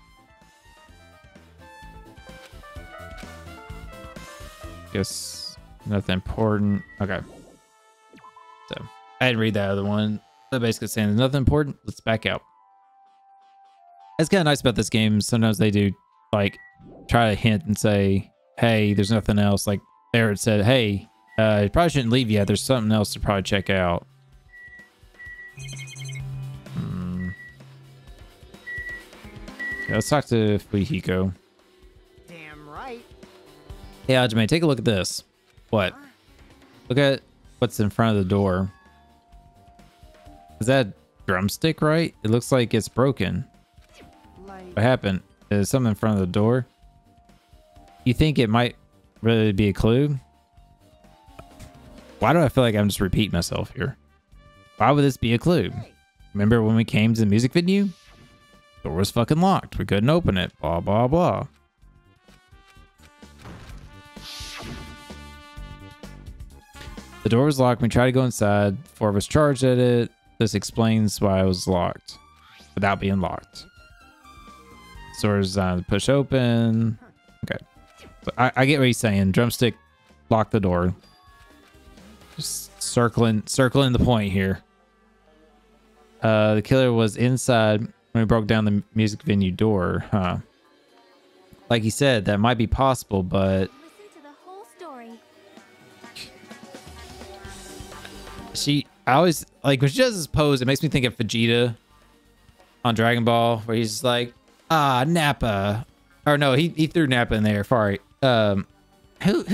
Guess nothing important. Okay. So, I didn't read that other one. So basically saying there's nothing important. Let's back out. That's kind of nice about this game. Sometimes they do, like, try to hint and say, hey, there's nothing else. Like, there it said, hey, you probably shouldn't leave yet. There's something else to probably check out. Okay, let's talk to Fujihiko. Damn right. Hey, Hajime, take a look at this. What? Look at what's in front of the door. Is that drumstick right? It looks like it's broken. What happened? Is something in front of the door? You think it might really be a clue? Why do I feel like I'm just repeating myself here? Why would this be a clue? Remember when we came to the music venue? Door was fucking locked. We couldn't open it. Blah, blah, blah. The door was locked. We tried to go inside. 4 of us charged at it. This explains why it was locked without being locked. Door is designed to push open. Okay. So I get what he's saying. Drumstick, lock the door. Just circling the point here. The killer was inside when we broke down the music venue door, huh? Like he said, that might be possible, but Listen to the whole story. I always, like, when she does this pose, it makes me think of Vegeta on Dragon Ball, where he's just like, ah, Nappa. Or no, he threw Nappa in there. Sorry. Who'd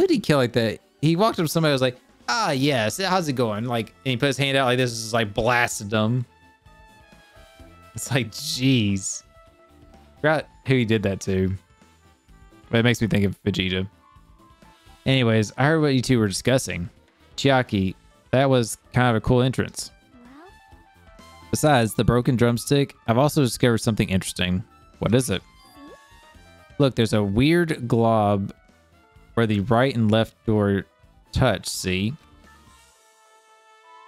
he kill like that? He walked up to somebody, was like, ah, yes, how's it going? Like, and he put his hand out like this, is like blasted them. It's like, jeez. Forgot who he did that to. But it makes me think of Vegeta. Anyways, I heard what you two were discussing. Chiaki, that was kind of a cool entrance. Well, Besides the broken drumstick, I've also discovered something interesting. What is it? Look, there's a weird glob where the right and left door touch, see?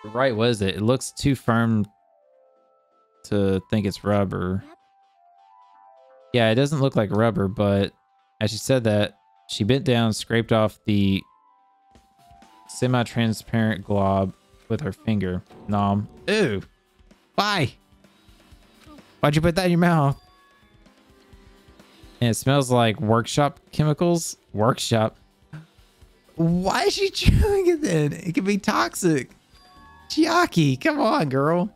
Right, what is it? It looks too firm to think it's rubber. Yeah, it doesn't look like rubber, but as she said that, she bent down, scraped off the semi-transparent glob with her finger. Nom. Ew. Why? Why'd you put that in your mouth? And it smells like workshop chemicals. Workshop. Why is she chewing it then? It could be toxic. Chiaki, come on, girl.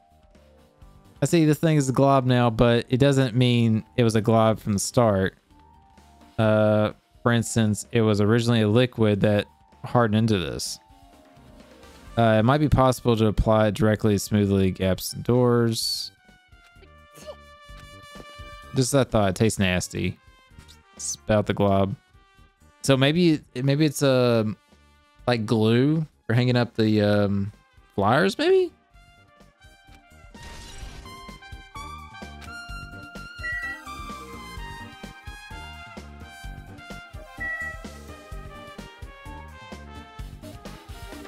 I see this thing is a glob now, but it doesn't mean it was a glob from the start. For instance, it was originally a liquid that hardened into this. It might be possible to apply it directly smoothly gaps and doors. Just that thought, it tastes nasty. Spout the glob. So maybe it's like glue for hanging up the flyers, maybe?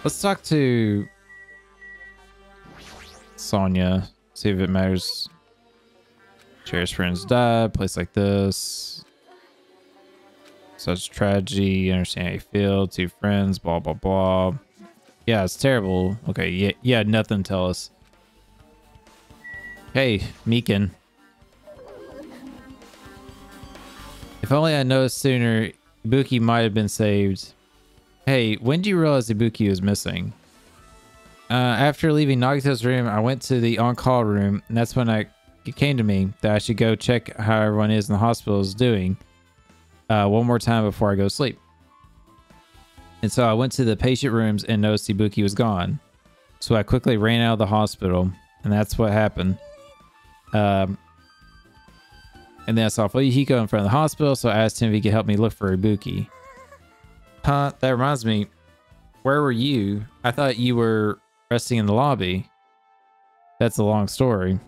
Let's talk to Sonia, see if it matters. Cherished friends die, place like this. Such tragedy, understand how you feel, 2 friends, blah, blah, blah. Yeah, it's terrible. Okay, yeah, nothing to tell us. Hey, Mikan. If only I noticed sooner, Ibuki might have been saved. Hey, when did you realize Ibuki was missing? After leaving Nagito's room, I went to the on-call room, and that's when it came to me that I should go check how everyone is in the hospital is doing one more time before I go to sleep. And so I went to the patient rooms and noticed Ibuki was gone. So I quickly ran out of the hospital, and that's what happened. And then I saw Fujihiko in front of the hospital, so I asked him if he could help me look for Ibuki. Huh, that reminds me. Where were you? I thought you were resting in the lobby. That's a long story.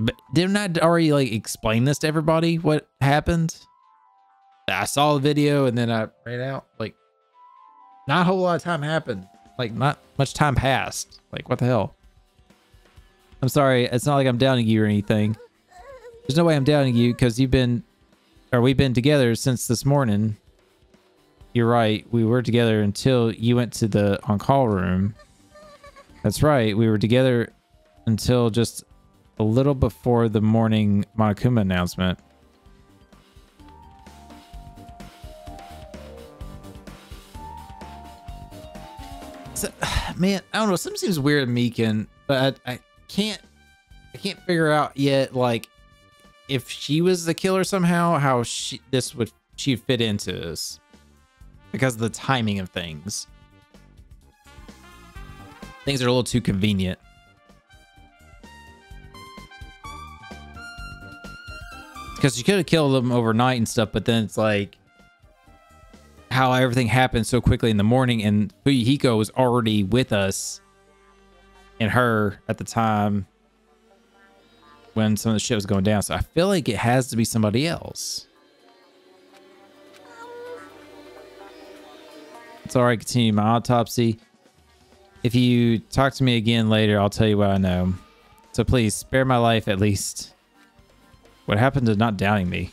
But didn't I already like explain this to everybody? What happened? I saw the video and then I ran out. Like, not a whole lot of time happened. Like, not much time passed. Like, what the hell? I'm sorry. It's not like I'm downing you or anything. There's no way I'm downing you because we've been together since this morning. You're right. We were together until you went to the on-call room. That's right. We were together until just a little before the morning Monokuma announcement. So, man, I don't know. Something seems weird to Meekin, but I can't figure out yet, like, if she was the killer somehow, how she'd fit into this because of the timing of things. Things are a little too convenient. Because you could have killed them overnight and stuff, but then it's like how everything happened so quickly in the morning, and Fuyuhiko was already with us and her at the time when some of the shit was going down. So I feel like it has to be somebody else. It's all right. Continue my autopsy. If you talk to me again later, I'll tell you what I know. So please spare my life at least. What happened to not downing me?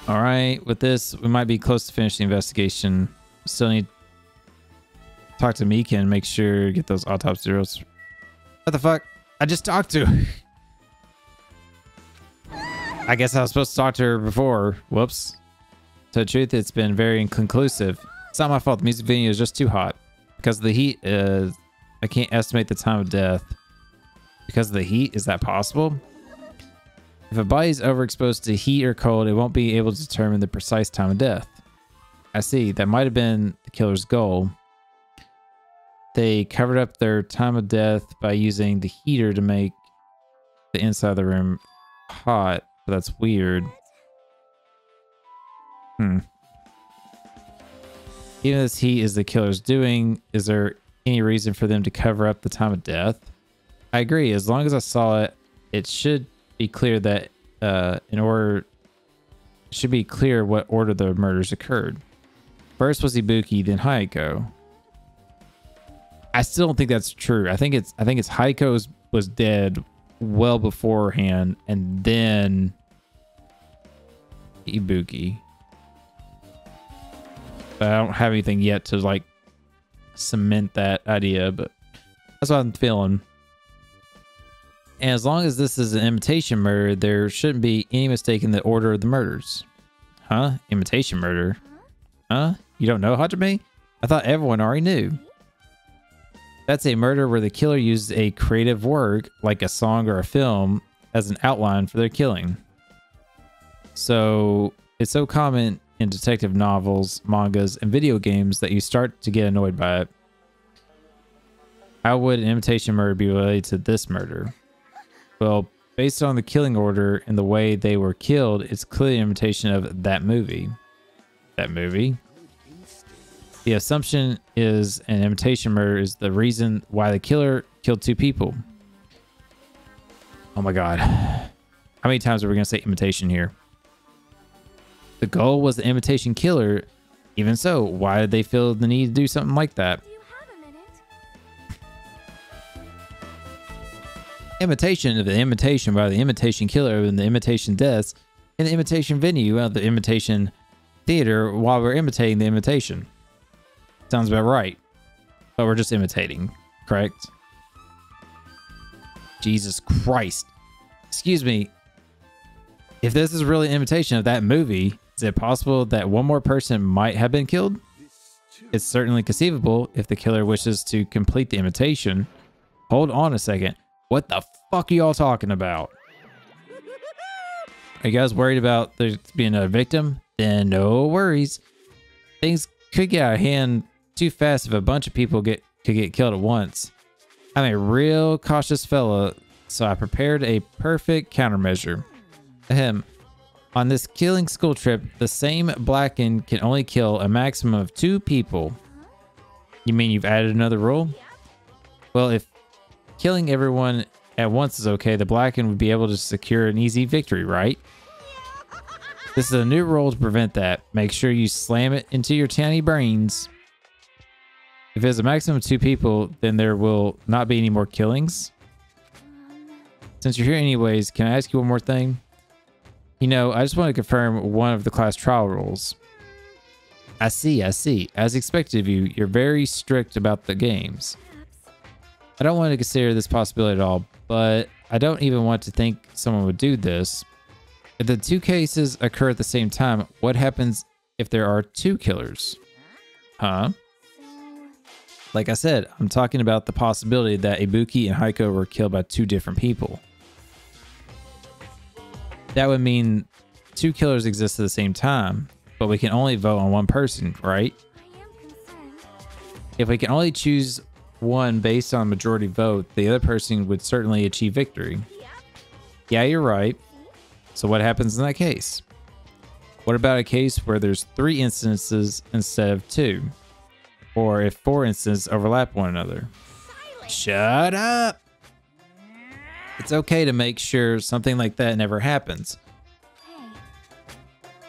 All right. With this, we might be close to finishing the investigation. Still need to talk to Mika and make sure get those autopsy results. What the fuck? I just talked to her. I guess I was supposed to talk to her before. Whoops. To tell the truth, it's been very inconclusive. It's not my fault. The music video is just too hot. Because of the heat, I can't estimate the time of death. Because of the heat? Is that possible? If a body is overexposed to heat or cold, it won't be able to determine the precise time of death. I see. That might have been the killer's goal. They covered up their time of death by using the heater to make the inside of the room hot. But that's weird. Even if this heat is the killer's doing, is there any reason for them to cover up the time of death? I agree. As long as I saw it, it should be clear that it should be clear what order the murders occurred. First was Ibuki, then Hayako. I still don't think that's true. I think it's Hayako was dead well beforehand, and then Ibuki. But I don't have anything yet to like cement that idea, but that's what I'm feeling. And as long as this is an imitation murder, there shouldn't be any mistake in the order of the murders. Huh? Imitation murder? Huh? You don't know, Hajime? I thought everyone already knew. That's a murder where the killer uses a creative work, like a song or a film, as an outline for their killing. So, it's so common in detective novels, mangas, and video games that you start to get annoyed by it. How would an imitation murder be related to this murder? Well, based on the killing order and the way they were killed, it's clearly an imitation of that movie. That movie? The assumption is an imitation murder is the reason why the killer killed two people. Oh my god. How many times are we going to say imitation here? The goal was the imitation killer. Even so, why did they feel the need to do something like that? Imitation of the imitation by the imitation killer and the imitation deaths in the imitation venue of the imitation theater while we're imitating the imitation. Sounds about right. But we're just imitating, correct? Jesus Christ. Excuse me. If this is really an imitation of that movie, is it possible that one more person might have been killed? It's certainly conceivable if the killer wishes to complete the imitation. Hold on a second. What the fuck are y'all talking about? Are you guys worried about there being a victim? Then no worries. Things could get out of hand too fast if a bunch of people could get killed at once. I'm a real cautious fella, so I prepared a perfect countermeasure. Ahem. On this killing school trip, the same Blacken can only kill a maximum of 2 people. You mean you've added another rule? Well, if killing everyone at once is okay, the Blackened would be able to secure an easy victory, right? This is a new rule to prevent that. Make sure you slam it into your tiny brains. If it's a maximum of 2 people, then there will not be any more killings. Since you're here anyways, can I ask you one more thing? You know, I just want to confirm one of the class trial rules. I see. As expected of you, you're very strict about the games. I don't want to consider this possibility at all, but I don't even want to think someone would do this. If the 2 cases occur at the same time, what happens if there are 2 killers? Huh? Like I said, I'm talking about the possibility that Ibuki and Heiko were killed by 2 different people. That would mean 2 killers exist at the same time, but we can only vote on one person, right? If we can only choose one based on majority vote, the other person would certainly achieve victory. Yeah, you're right. So what happens in that case? What about a case where there's 3 instances instead of 2? Or if 4 instances overlap one another? Shut up! It's okay to make sure something like that never happens.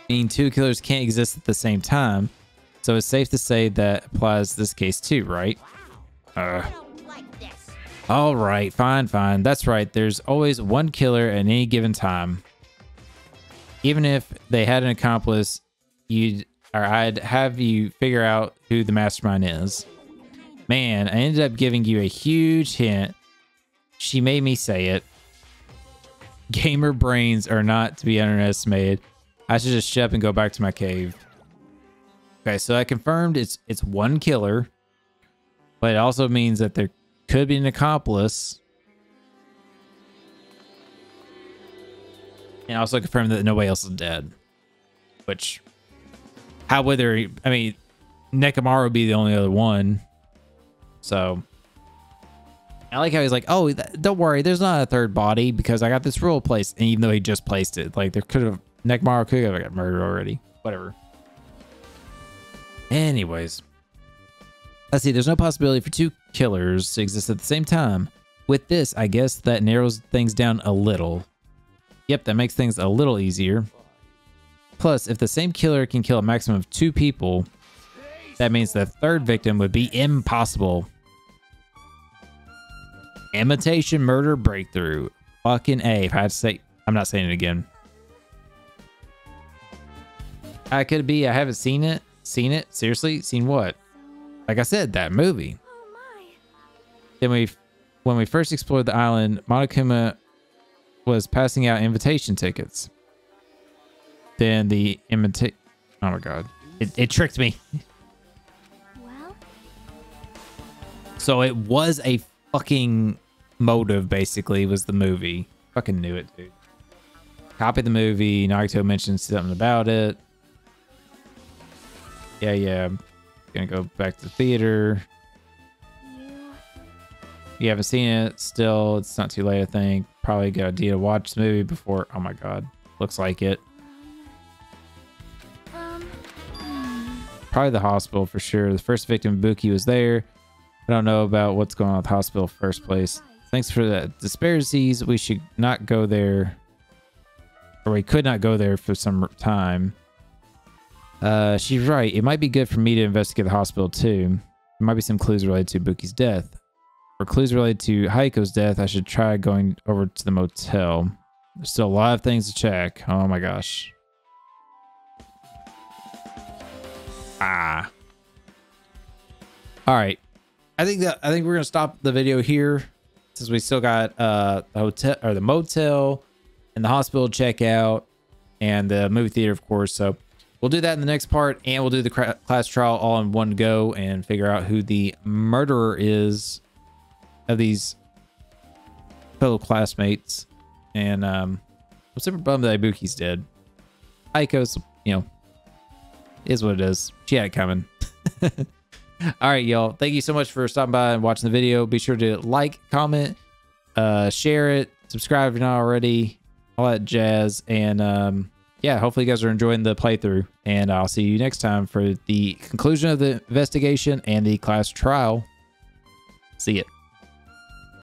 Meaning 2 killers can't exist at the same time, so it's safe to say that applies this case too, right? Alright, fine. That's right, there's always 1 killer at any given time. Even if they had an accomplice, I'd have you figure out who the mastermind is. Man, I ended up giving you a huge hint. She made me say it. Gamer brains are not to be underestimated. I should just shut up and go back to my cave. Okay, so I confirmed it's 1 killer, but it also means that there could be an accomplice. And also confirmed that nobody else is dead. Which, how would there... I mean, Nekomaru would be the only other one. So, I like how he's like, oh, don't worry, there's not a 3rd body because I got this rule placed. And even though he just placed it, like, there could have... Nekomaru could have got murdered already. Whatever. Anyways. Let's see, there's no possibility for 2 killers to exist at the same time. With this, I guess that narrows things down a little. Yep, that makes things a little easier. Plus, if the same killer can kill a maximum of 2 people, that means the 3rd victim would be impossible. Imitation murder breakthrough. Fucking A. If I had to say... I'm not saying it again. I could be... I haven't seen it. Seen it? Seriously? Seen what? Like I said, that movie. Then when we first explored the island, Monokuma was passing out invitation tickets. Then the oh my god. It tricked me. Well, So it was a fucking motive, basically, was the movie. Fucking knew it, dude. Copy the movie. Nagito mentioned something about it. Yeah. Gonna go back to the theater. You haven't seen it still. It's not too late, I think. Probably a good idea to watch the movie before. Oh my god. Looks like it. Probably the hospital for sure. The first victim, Buki, was there. I don't know about what's going on with the hospital in the first place. Thanks for the disparities. We should not go there. Or we could not go there for some time. She's right. It might be good for me to investigate the hospital too. There might be some clues related to Buki's death. For clues related to Heiko's death, I should try going over to the motel. There's still a lot of things to check. Oh my gosh. All right. I think we're gonna stop the video here since we still got the hotel or the motel and the hospital checkout and the movie theater, of course. So we'll do that in the next part, and we'll do the class trial all in one go and figure out who the murderer is of these fellow classmates. And I'm super bummed that Ibuki's dead. Aiko's, is what it is. She had it coming. All right, y'all. Thank you so much for stopping by and watching the video. Be sure to like, comment, share it, subscribe if you're not already, all that jazz. And yeah, hopefully you guys are enjoying the playthrough. And I'll see you next time for the conclusion of the investigation and the class trial. See ya.